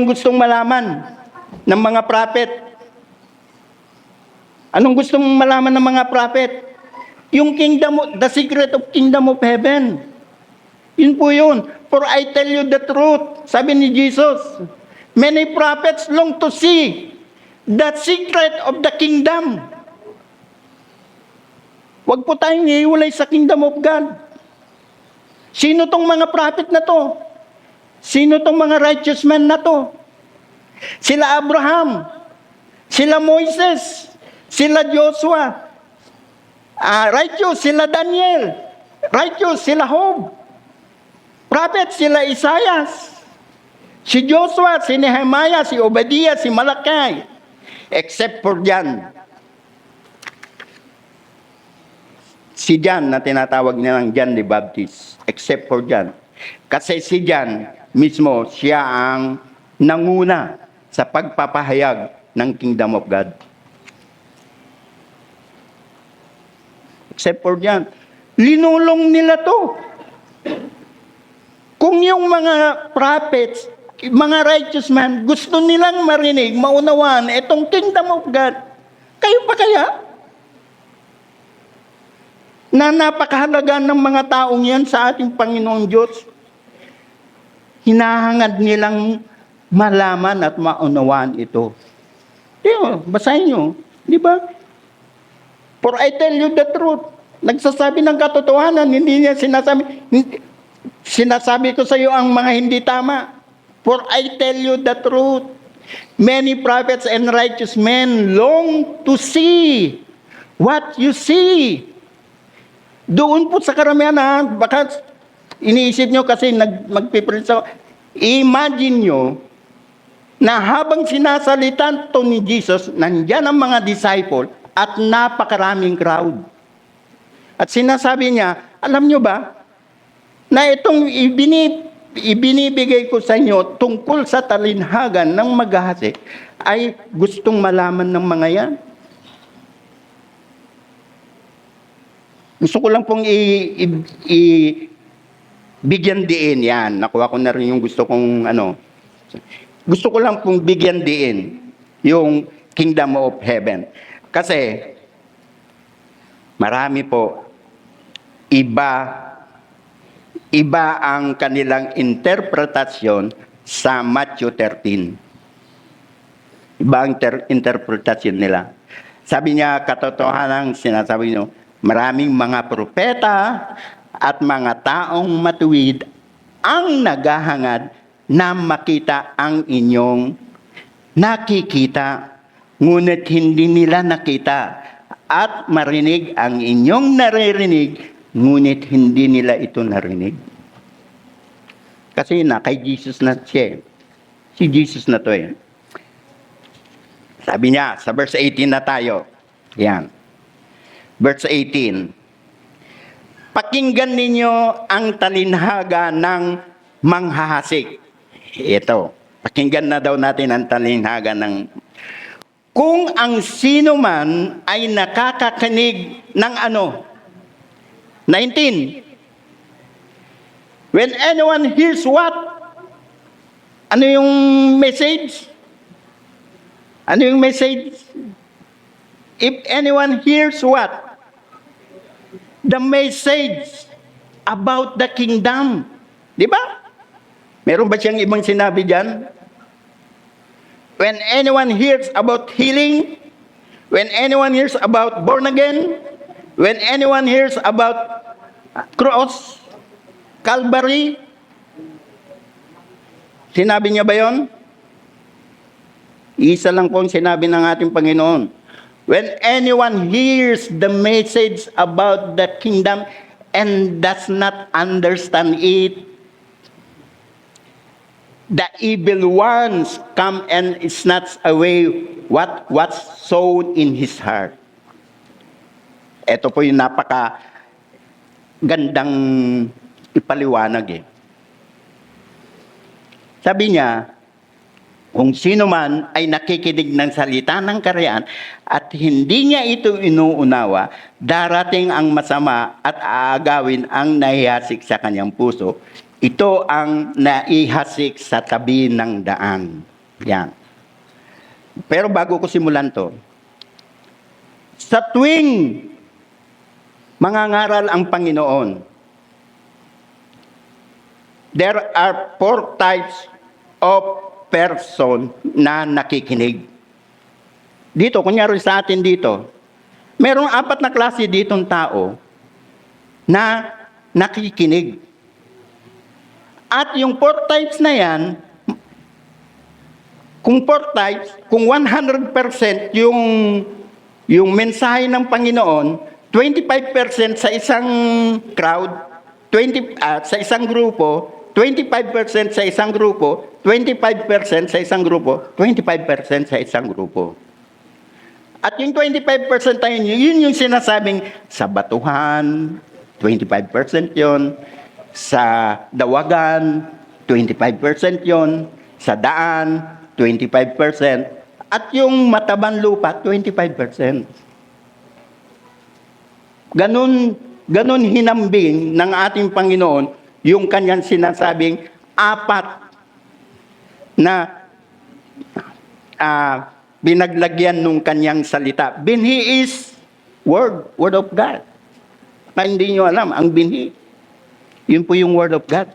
Speaker 1: gustong malaman? ng mga prophet. Anong gusto mong malaman ng mga prophet? Yung the secret of kingdom of heaven. Yun po yun. For I tell you the truth, sabi ni Jesus, many prophets long to see the secret of the kingdom. Huwag po tayong iiwalay sa kingdom of God. Sino tong mga prophet na to? Sino tong mga righteous men na to? Sila Abraham, sila Moises, sila Joshua, righteous sila Daniel, righteous sila Job, prophet sila Isaias, si Joshua, si Nehemiah, si Obadiah, si Malachi, except for John. Si John na tinatawag nilang John the Baptist, except for John. Kasi si John mismo, siya ang nanguna sa pagpapahayag ng kingdom of God. Except for John. Linulong nila to. Kung yung mga prophets, mga righteous man, gusto nilang marinig, maunawaan itong kingdom of God, kayo pa kaya? Na napakahalaga ng mga taong yan sa ating Panginoong Diyos. Hinahangad nilang malaman at maunawaan ito. Basahin nyo. Di ba? For I tell you the truth. Nagsasabi ng katotohanan, hindi niya sinasabi ko sa iyo ang mga hindi tama. For I tell you the truth. Many prophets and righteous men long to see what you see. Doon po sa karamihan, baka iniisip nyo kasi magpiprint ako. Imagine nyo na habang sinasalita to ni Jesus, nandyan ang mga disciple at napakaraming crowd. At sinasabi niya, alam nyo ba, na itong ibinibigay ko sa inyo tungkol sa talinhagan ng maghahasi ay gustong malaman ng mga yan. Gusto ko lang pong bigyan diin yan. Nakuha ko na rin yung gusto kong Gusto ko lang pong bigyan diin yung kingdom of heaven. Kasi marami po iba ang kanilang interpretasyon sa Matthew 13. Iba ang interpretasyon nila. Sabi niya, katotohanan sinasabi niyo, maraming mga propeta at mga taong matuwid ang naghahangad na makita ang inyong nakikita, ngunit hindi nila nakita, at marinig ang inyong naririnig, ngunit hindi nila ito narinig. Kasi kay Jesus na siya. Si Jesus na to eh. Sabi niya, sa verse 18 na tayo. Yan. Verse 18. Pakinggan ninyo ang talinhaga ng manghahasik. Ito, pakinggan na daw natin ang talinhaga ng... Kung ang sino man ay nakakakinig ng 19. When anyone hears what? Ano yung message? Ano yung message? If anyone hears what? The message about the kingdom. Di ba? Meron ba siyang ibang sinabi dyan? When anyone hears about healing, when anyone hears about born again, when anyone hears about cross, Calvary, sinabi niya ba yon? Isa lang po ang sinabi ng ating Panginoon. When anyone hears the message about the kingdom and does not understand it, the evil ones come and snatch away what's sown in his heart. Ito po yung napaka gandang ipaliwanag eh. Sabi niya, kung sino man ay nakikinig ng salita ng karyaan at hindi niya ito inuunawa, darating ang masama at aagawin ang nahihasik sa kanyang puso. Ito ang naihasik sa tabi ng daan. Yan. Pero bago ko simulan to, sa tuwing mangangaral ang Panginoon, there are 4 types of person na nakikinig. Dito, kunyari sa atin dito, merong 4 na klase ditong tao na nakikinig. At yung 4 types na yan, kung 4 types, kung 100% yung mensahe ng Panginoon, 25% sa isang crowd, sa isang grupo, 25% sa isang grupo, 25% sa isang grupo, 25% sa isang grupo. At yung 25% tayo, yun yung sinasabing sa batuhan, 25% yon, sa dawagan, 25% yon, sa daan, 25%, at yung matabang lupa, 25%. Ganun hinambing ng ating Panginoon yung kanyang sinasabing 4 na binaglagyan nung kanyang salita. Binhi is word of God. Na hindi nyo alam, ang binhi, yun po yung word of God.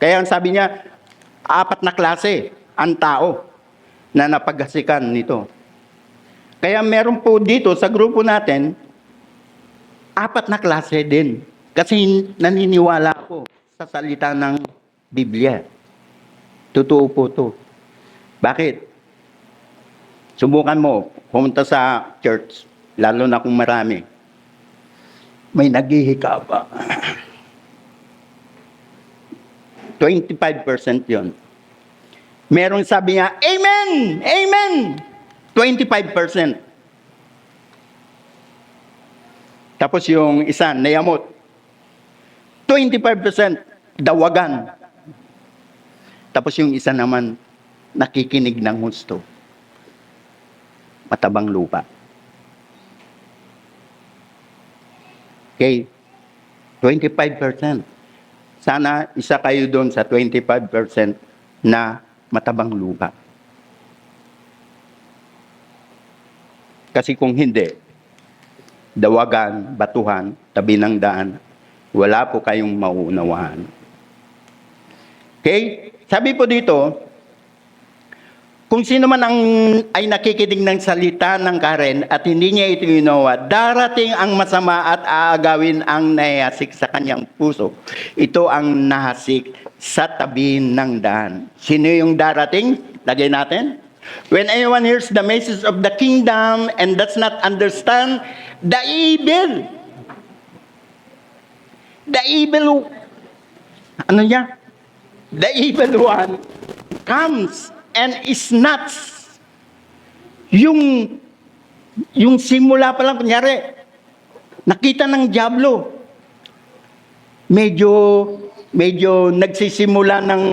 Speaker 1: Kaya ang sabi niya, 4 na klase ang tao na napaghasikan nito. Kaya meron po dito sa grupo natin, 4 na klase din. Kasi naniniwala ako sa salita ng Biblia. Totoo po to. Bakit? Subukan mo, pumunta sa church, lalo na kung marami. May naghihika pa. 25% yon. Merong sabi niya, Amen! Amen! 25%. Tapos yung isa, nayamot. 25% dawagan. Tapos yung isa naman, nakikinig ng gusto. Matabang lupa. Okay? 25%. Sana isa kayo doon sa 25% na matabang lupa. Kasi kung hindi, dawagan, batuhan, tabi ng daan, wala po kayong mauunawaan. Okay? Sabi po dito, kung sino man ay nakikinig ng salita ng Karen at hindi niya ito ginawa, darating ang masama at aagawin ang nahasik sa kanyang puso. Ito ang nahasik sa tabi ng daan. Sino yung darating? Lagay natin. When anyone hears the message of the kingdom and does not understand the evil, ano niya? The evil one comes and snatches. Yung simula pa lang, kunyari, nakita ng dyablo, medyo nagsisimula ng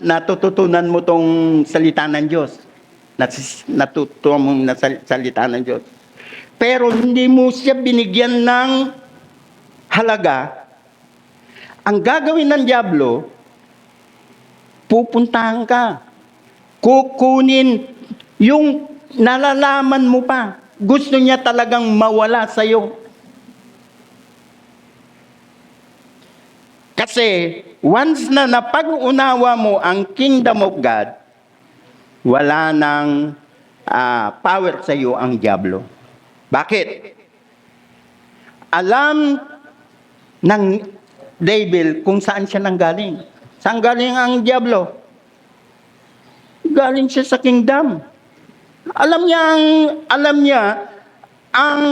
Speaker 1: natututunan mo tong salita ng Diyos. Natutunan mo na salita ng Diyos. Pero hindi mo siya binigyan ng halaga. Ang gagawin ng dyablo, pupuntahan ka. Kukunin yung nalalaman mo pa. Gusto niya talagang mawala sa'yo. Kasi once na napag-unawa mo ang kingdom of God, wala nang power sa iyo ang dyablo. Bakit? Alam ng devil kung saan siya nanggaling. Saan galing ang dyablo? Galing siya sa kingdom. Alam niya ang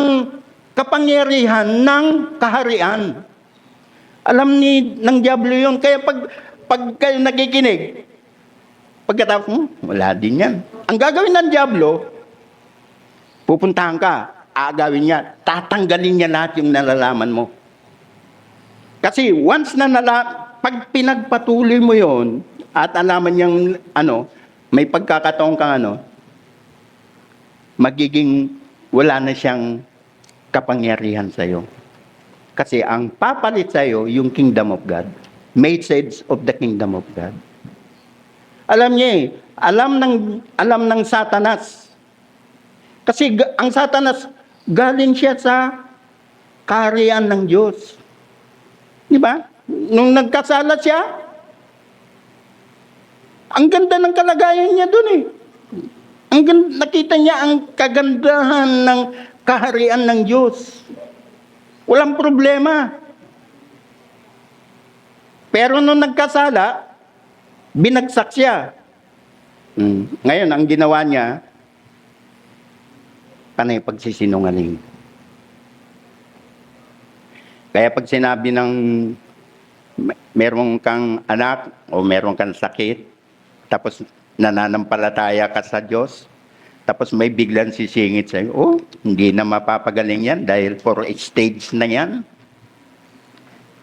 Speaker 1: kapangyarihan ng kaharian. Alam ng dyablo yun. Kaya pag kayo nakikinig, pagkatapos, wala din yan. Ang gagawin ng dyablo, pupuntahan ka, aagawin niya, tatanggalin niya lahat yung nalalaman mo. Kasi once na pag pinagpatuloy mo yon at alaman niyang may pagkakataon kang magiging wala na siyang kapangyarihan sa iyo. Kasi ang papalit sa iyo yung kingdom of God. Message of the kingdom of God. Alam niya eh. Alam ng Satanas. Kasi ang Satanas, galing siya sa kaharian ng Diyos. Di ba? Nung nagkasala siya, ang ganda ng kalagayan niya doon eh. Nakita niya ang kagandahan ng kaharian ng Diyos. Walang problema. Pero nung nagkasala, binagsak siya. Ngayon, ang ginawa niya, panay pagsisinungaling. Kaya pag sinabi ng meron kang anak o meron kang sakit, tapos nananampalataya ka sa Diyos, tapos may biglang sisingit sa'yo, hindi na mapapagaling yan dahil for stage na yan.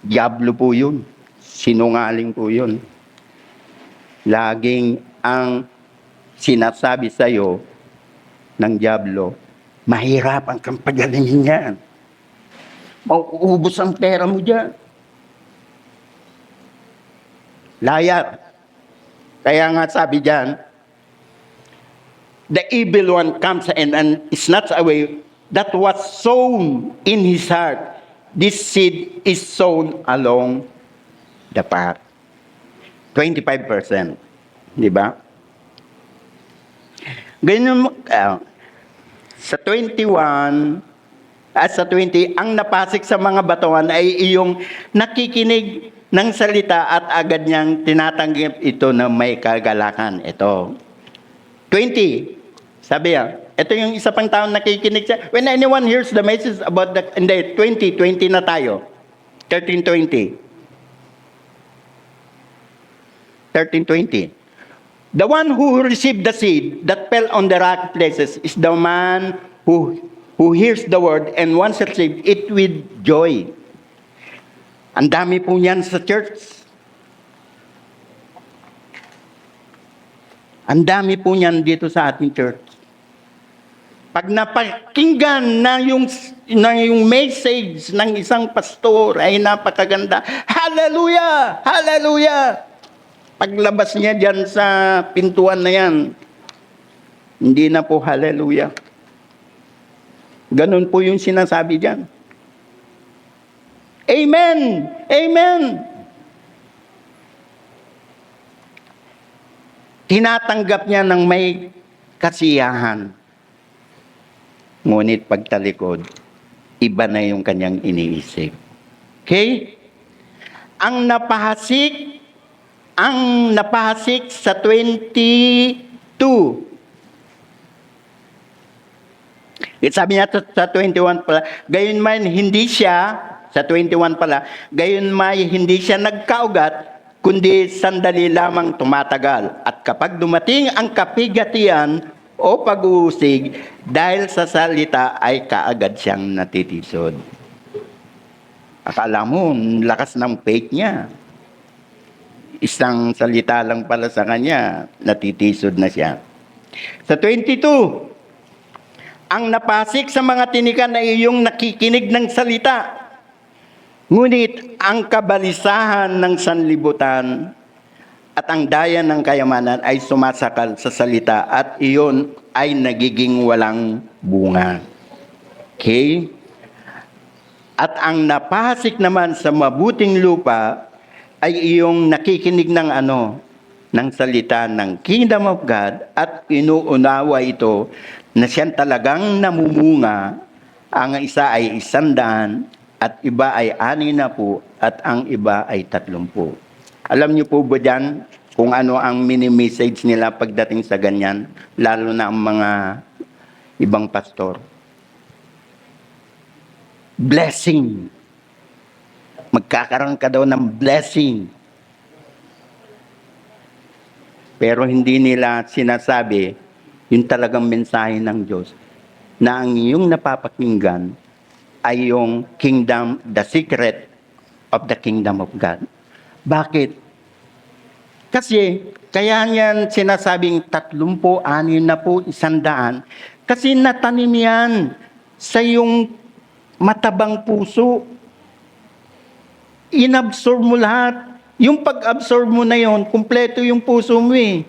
Speaker 1: Diablo po yun. Sinungaling po yun. Laging ang sinasabi sa'yo ng Diablo, mahirapan kang pagalingin yan. Mauubos ang pera mo dyan. Layar. Kaya nga sabi dyan, the evil one comes and snatches away that was sown in his heart. This seed is sown along the path. 25%. Di ba? Ganyan, sa 21, at sa 20, ang napasik sa mga batuan ay iyong nakikinig ng salita at agad niyang tinatanggap ito na may kagalakan. Ito. 20. Sabi niya, ito yung isa pang taong nakikinig siya. When anyone hears the message about the... Hindi, 20 na tayo. 13:20. The one who received the seed that fell on the rocky places is the man who hears the word and once received it with joy. Ang dami po yan sa church. Ang dami po yan dito sa ating church. Pag napakinggan na yung message ng isang pastor ay napakaganda. Hallelujah! Hallelujah! Paglabas niya dyan sa pintuan na yan, hindi na po hallelujah. Ganun po yung sinasabi dyan. Amen! Amen! Tinatanggap niya ng may kasiyahan. Ngunit pagtalikod, iba na yung kanyang iniisip. Okay? Ang napahasik sa 22. Sabi niya sa 21 pala, gayon man hindi siya, sa 21 pala, gayon may hindi siya nagkaugat, kundi sandali lamang tumatagal. At kapag dumating ang kapigatian o pag-uusig, dahil sa salita ay kaagad siyang natitisod. Akala mo, lakas ng faith niya. Isang salita lang pala sa kanya, natitisod na siya. Sa 22, ang napasik sa mga tinikan ay iyong nakikinig ng salita. Ngunit ang kabalisahan ng sanlibutan at ang daya ng kayamanan ay sumasakal sa salita at iyon ay nagiging walang bunga. Okay? At ang napasik naman sa mabuting lupa ay iyong nakikinig ng ng salita ng Kingdom of God at inuunawa ito na siyan talagang namumunga. Ang isa ay 100 at iba ay 60 at ang iba ay 30. Alam niyo po ba dyan kung ano ang mini-message nila pagdating sa ganyan? Lalo na ang mga ibang pastor. Blessing. Magkakaroon ka daw ng blessing. Pero hindi nila sinasabi yung talagang mensahe ng Diyos na ang iyong napapakinggan ay yung kingdom, the secret of the kingdom of God. Bakit? Kasi, kaya niyan sinasabing 30, 60, 100, kasi natanim yan sa iyong matabang puso. Inabsorb mo lahat. Yung pag-absorb mo na yon, kumpleto yung puso mo eh.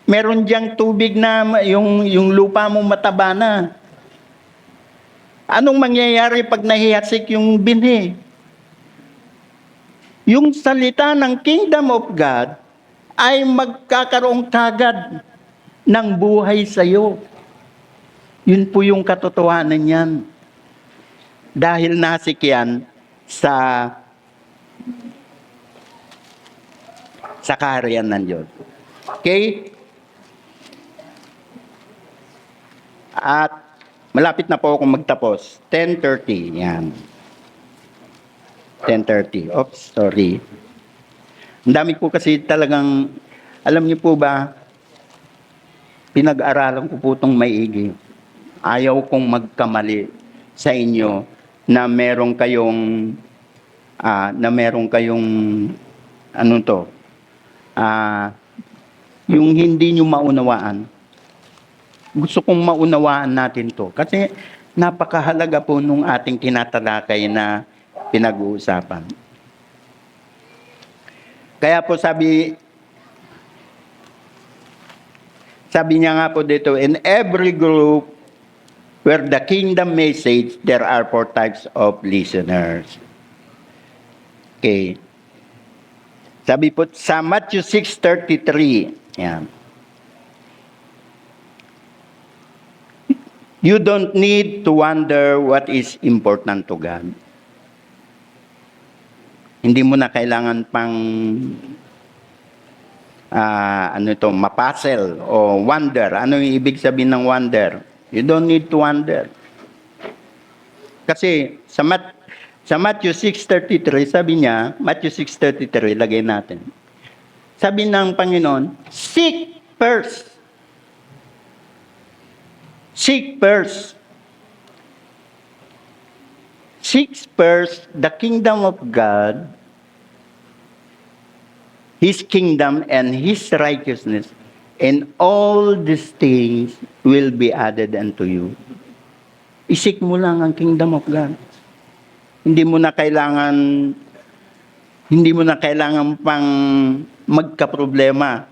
Speaker 1: Meron diyang tubig na yung lupa mo mataba na. Anong mangyayari pag nahihasik yung binhi? Yung salita ng Kingdom of God ay magkakaroon kagad ng buhay sa iyo. Yun po yung katotohanan niyan. Dahil nasik yan sa kaharian ng Diyos. Okay? At malapit na po akong magtapos. 10:30. Yan. 10:30. Oops, sorry. Ang dami po kasi talagang, alam niyo po ba, pinag-aralan ko po itong maigi. Ayaw kong magkamali sa inyo na meron kayong, yung hindi nyo maunawaan. Gusto kong maunawaan natin to. Kasi napakahalaga po nung ating tinatalakay na pinag-uusapan. Kaya po sabi niya nga po dito, in every group where the kingdom message, there are 4 types of listeners. Okay. Sabi po sa Matthew 6:33, yan. You don't need to wonder what is important to God. Hindi mo na kailangan pang mapuzzle o wonder. Ano yung ibig sabihin ng wonder? You don't need to wonder. Kasi sa Matthew 6:33, sabi niya, Matthew 6:33, lagay natin. Sabi ng Panginoon, seek first. Seek first. Seek first the kingdom of God, His kingdom and His righteousness, and all these things will be added unto you. Isik mo lang ang kingdom of God. Hindi mo na kailangan pang magka-problema.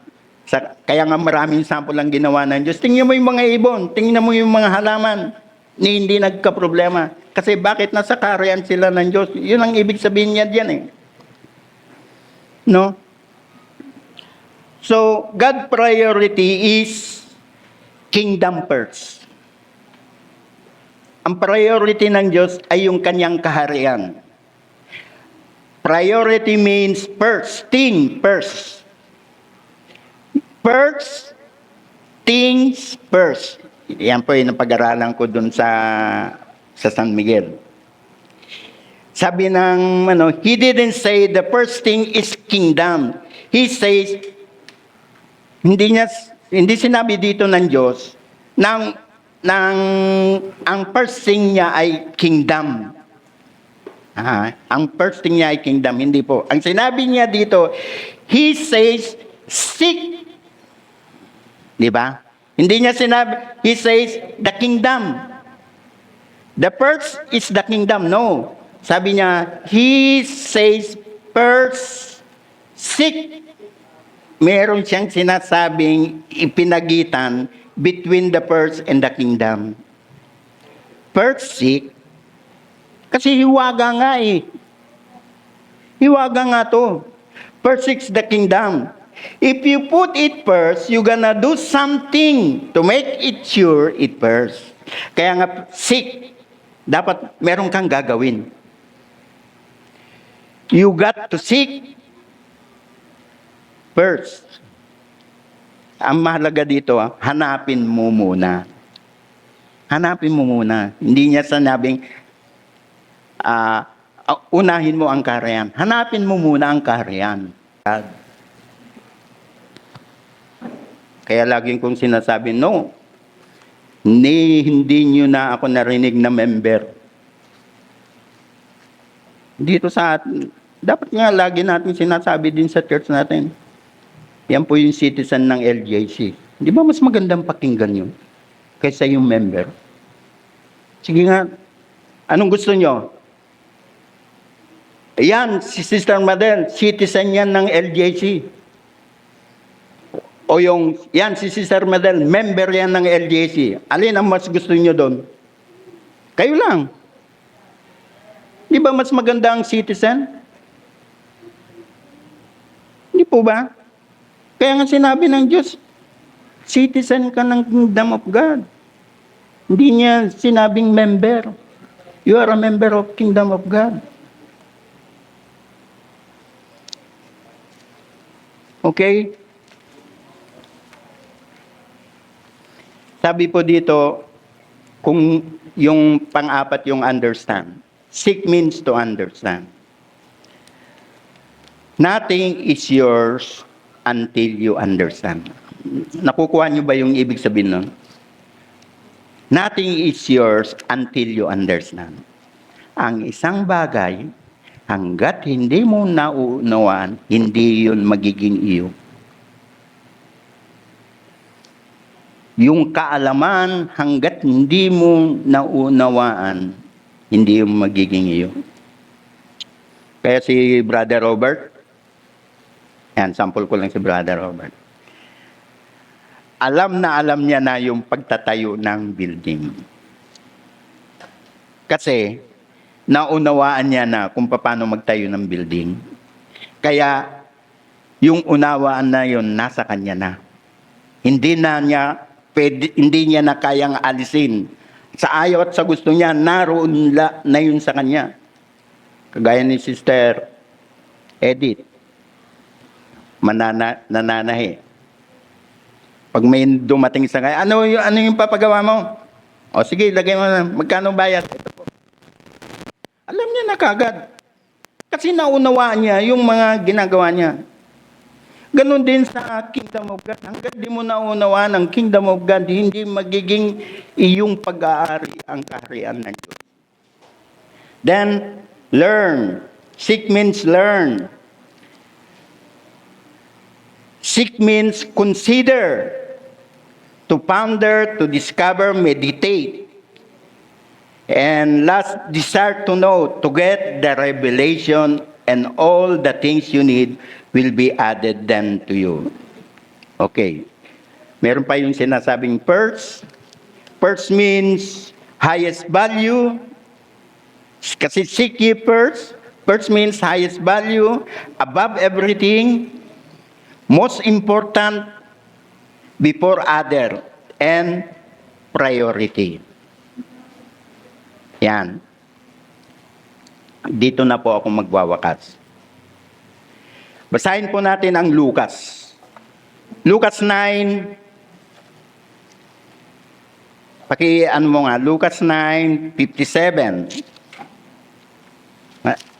Speaker 1: Kaya nga maraming sample ang ginawa ng Diyos. Tingnan mo yung mga ibon, tingnan mo yung mga halaman, hindi nagka-problema. Kasi bakit nasa kaharian sila ng Diyos? Yun ang ibig sabihin niya diyan eh. No? So, God priority is kingdom first. Ang priority ng Diyos ay yung kanyang kaharian. Priority means first, thing first. First, things first. Yan po yung pag-aralan ko dun sa San Miguel. Sabi ng, he didn't say the first thing is kingdom. He says, hindi sinabi dito ng Diyos, ang first thing niya ay kingdom. Ang first thing niya ay kingdom, hindi po. Ang sinabi niya dito, He says, seek. Di ba? Hindi niya sinabi, He says, the kingdom. The first is the kingdom. No. Sabi niya, He says, first, seek. Meron siyang sinasabing ipinagitan between the first and the kingdom. First, seek. Kasi hiwaga nga eh. Hiwaga nga to. First, seek the kingdom. If you put it first, you're gonna do something to make it sure it first. Kaya nga, seek. Dapat meron kang gagawin. You got to seek first. Ang mahalaga dito, hanapin mo muna. Hanapin mo muna. Hindi niya sinabing, unahin mo ang kaharian. Hanapin mo muna ang kaharian. Kaya laging kong sinasabi, no, hindi nyo na ako narinig na member. Dito sa atin, dapat nga lagi natin sinasabi din sa church natin. Yan po yung citizen ng LJC. Di ba mas magandang pakinggan yun kaysa yung member? Sige nga, anong gusto nyo? Yan, si Sister Madel, citizen yan ng LJC. O yung, yan, si Sister Madel, member yan ng LGC. Alin ang mas gusto nyo doon? Kayo lang. Di ba mas maganda ang citizen? Hindi po ba? Kaya nga sinabi ng Diyos, citizen ka ng kingdom of God. Hindi niya sinabing member. You are a member of kingdom of God. Okay? Sabi po dito, kung yung pang-apat yung understand. Seek means to understand. Nothing is yours until you understand. Nakukuha niyo ba yung ibig sabihin nun? Nothing is yours until you understand. Ang isang bagay, hanggat hindi mo nauunawaan, hindi yun magiging iyo. Yung kaalaman, hanggat hindi mo naunawaan, hindi yung magiging iyo. Kaya si Brother Robert, yan, sample ko lang si Brother Robert. Alam niya na yung pagtatayo ng building. Kasi, naunawaan niya na kung paano magtayo ng building. Kaya, yung unawaan na yun, nasa kanya na. Hindi niya na kayang alisin. Sa ayaw at sa gusto niya, naroon na yun sa kanya. Kagaya ni Sister Edith, nananahi. Pag may dumating sa kanya, ano yung papagawa mo? O sige, lagay mo na, magkano bayad? Alam niya na kagad. Kasi naunawaan niya yung mga ginagawa niya. Ganon din sa Kingdom of God. Hanggang di mo naunawaan ang Kingdom of God, hindi magiging iyong pag-aari ang kaharian ng Diyos. Then, learn. Seek means learn. Seek means consider, to ponder, to discover, meditate. And last, desire to know, to get the revelation, and all the things you need will be added then to you. Okay. Meron pa yung sinasabing first. First means highest value. Kasi seek ye first. First means highest value, above everything, most important, before other, and priority. Yan. Dito na po ako magwawakas. Basahin po natin ang Lucas. Lucas 9. Paki-ano mo nga, Lucas 9:57.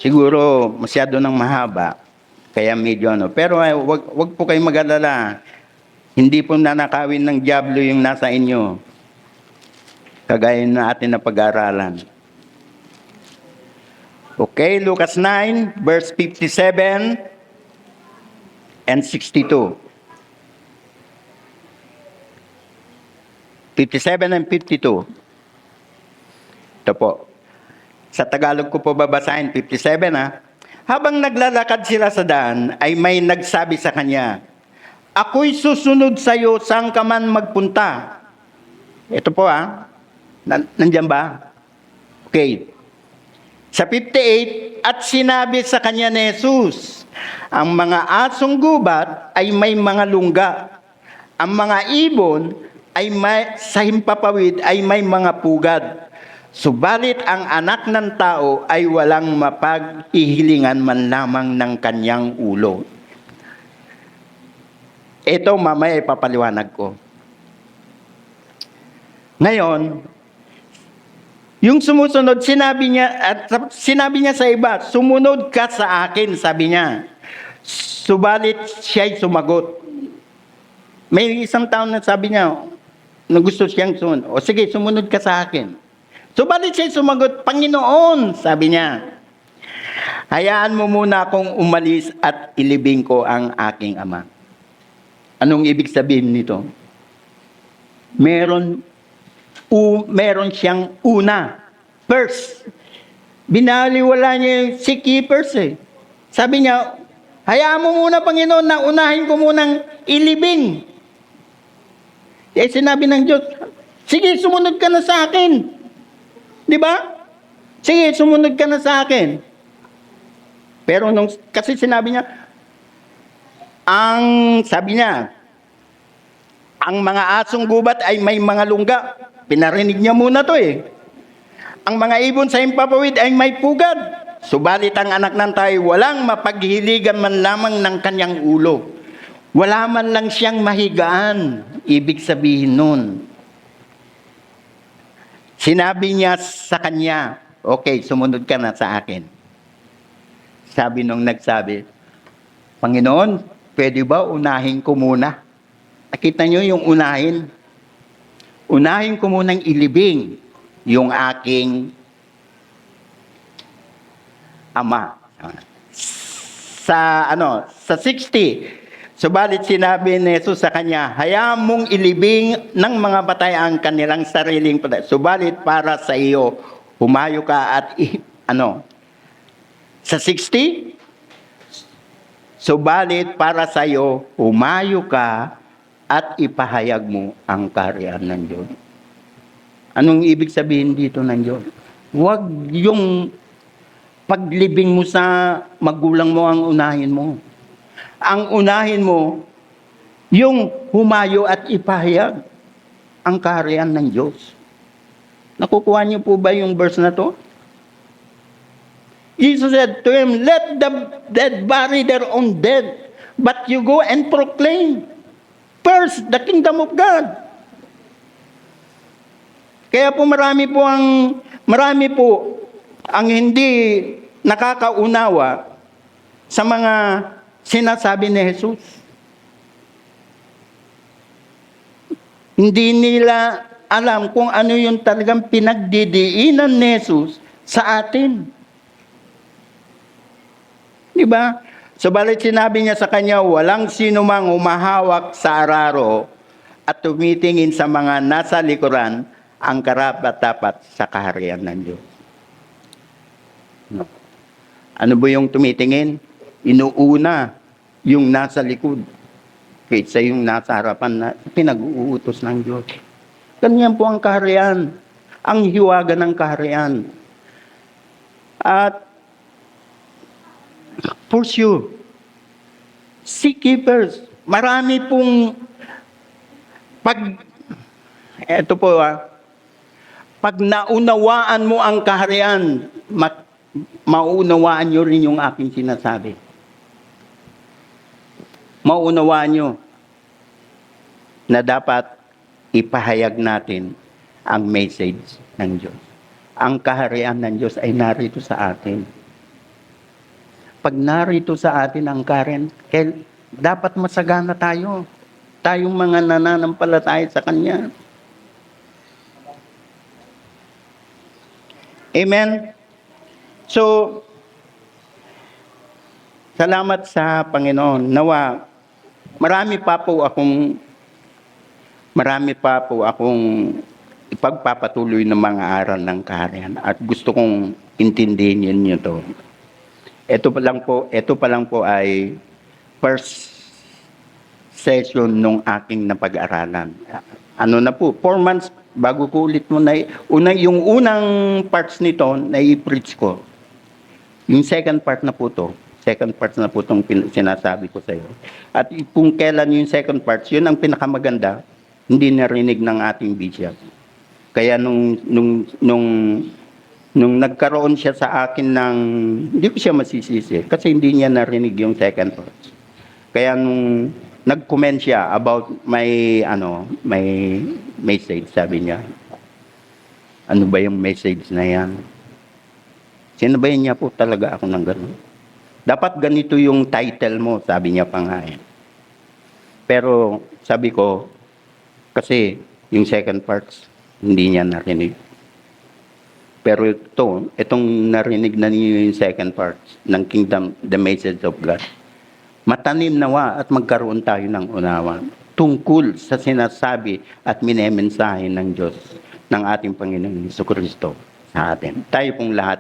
Speaker 1: Siguro masyado nang mahaba. Kaya medyo ano. Pero wag po kayong mag-alala. Hindi po nanakawin ng diablo yung nasa inyo. Kagaya na atin na pag-aaralan. Okay, Lucas 9, verse 57 and 62. 57 and 52. Ito po. Sa Tagalog ko po babasahin, 57 ha. Habang naglalakad sila sa daan, ay may nagsabi sa kanya, "Ako'y susunod sa iyo saan ka man magpunta." Ito po ha. Nandiyan ba? Okay. Sa 58, at sinabi sa kanya ni Jesus, ang mga asong gubat ay may mga lungga. Ang mga ibon ay sa himpapawid ay may mga pugad. Subalit ang anak ng tao ay walang mapaghihilingan man lamang ng kanyang ulo. Ito mamaya ipapaliwanag ko. Ngayon, yung sumusunod, sinabi niya sa iba, "Sumunod ka sa akin," sabi niya. Subalit siya'y sumagot. May isang tao na sabi niya, na gusto siyang sumunod. O sige, sumunod ka sa akin. Subalit siya'y sumagot, "Panginoon," sabi niya, "hayaan mo muna akong umalis at ilibing ko ang aking ama." Anong ibig sabihin nito? Meron siyang una. First. Binaliwala niya yung seek ye first eh. Sabi niya, "Hayaan mo muna, Panginoon, na unahin ko munang ilibing Eh sinabi ng Diyos, sige, sumunod ka na sa akin. Di ba? Sige, sumunod ka na sa akin. Pero kasi sinabi niya, sabi niya, ang mga asong gubat ay may mga lungga. Pinarinig niya muna to eh. Ang mga ibon sa himpapawid ay may pugad. Subalit ang anak ng tayo walang mapaghiligan man lamang ng kanyang ulo. Wala man lang siyang mahigaan. Ibig sabihin nun, sinabi niya sa kanya, okay, sumunod ka na sa akin. Sabi nung nagsabi, Panginoon, pwede ba unahin ko muna? Nakita niyo yung unahin? Unahin ko munang ilibing yung aking ama. Sa 60, subalit sinabi ni Jesus sa kanya, hayaan mong ilibing ng mga patay ang kanilang sariling patay. Subalit para sa iyo, humayo ka at sa 60, subalit para sa iyo, humayo ka at ipahayag mo ang kaharian ng Diyos. Anong ibig sabihin dito ng Diyos? Huwag yung paglibing mo sa magulang mo ang unahin mo. Ang unahin mo, yung humayo at ipahayag ang kaharian ng Diyos. Nakukuha niyo po ba yung verse na to? Jesus said to him, let the dead bury their own dead, but you go and proclaim first the kingdom of God. Kaya po marami po ang hindi nakakaunawa sa mga sinasabi ni Jesus. Hindi nila alam kung ano yung talagang pinagdidiinan ni Jesus sa atin. Di ba? Subalit sinabi niya sa kanya, walang sino mang humahawak sa araro at tumitingin sa mga nasa likuran ang karapat-dapat sa kaharian ng Diyos. No. Ano ba yung tumitingin? Inuuna yung nasa likod kaysa yung nasa harapan na pinag-uutos ng Diyos. Ganyan po ang kaharian, ang hiwaga ng kaharian. At pursue, seek ye first. Marami pong pag naunawaan mo ang kaharian, maunawaan nyo rin yung aking sinasabi. Maunawaan nyo na dapat ipahayag natin ang message ng Diyos. Ang kaharian ng Diyos ay narito sa atin. Pag narito sa atin ang kaharian, dapat masagana tayo. Tayong mga nananampalataya sa Kanya. Amen? So, salamat sa Panginoon. Nawa, marami pa po akong ipagpapatuloy ng mga aral ng kaharian at gusto kong intindihin niyo to. Ito pa lang po ay first session nung aking napag-aralan. 4 months bago ko ulit yung unang parts nito na i-preach ko. Yung second part na po itong sinasabi ko sa iyo. At kung kailan yung second part, yun ang pinakamaganda, hindi narinig ng ating bishop. Kaya nung nagkaroon siya sa akin hindi ko siya masisisi kasi hindi niya narinig yung second part. Kaya nung nag-comment siya about may message, sabi niya, ano ba yung message na yan? Sinabayan niya po talaga ako ng gano'n. Dapat ganito yung title mo, sabi niya pa nga eh. Pero sabi ko, kasi yung second parts, hindi niya narinig. Pero itong narinig na niyo yung second parts ng Kingdom, the message of God. Matanim nawa at magkaroon tayo ng unawa tungkol sa sinasabi at minemensahe ng Diyos ng ating Panginoong Jesucristo sa atin. Tayo pong lahat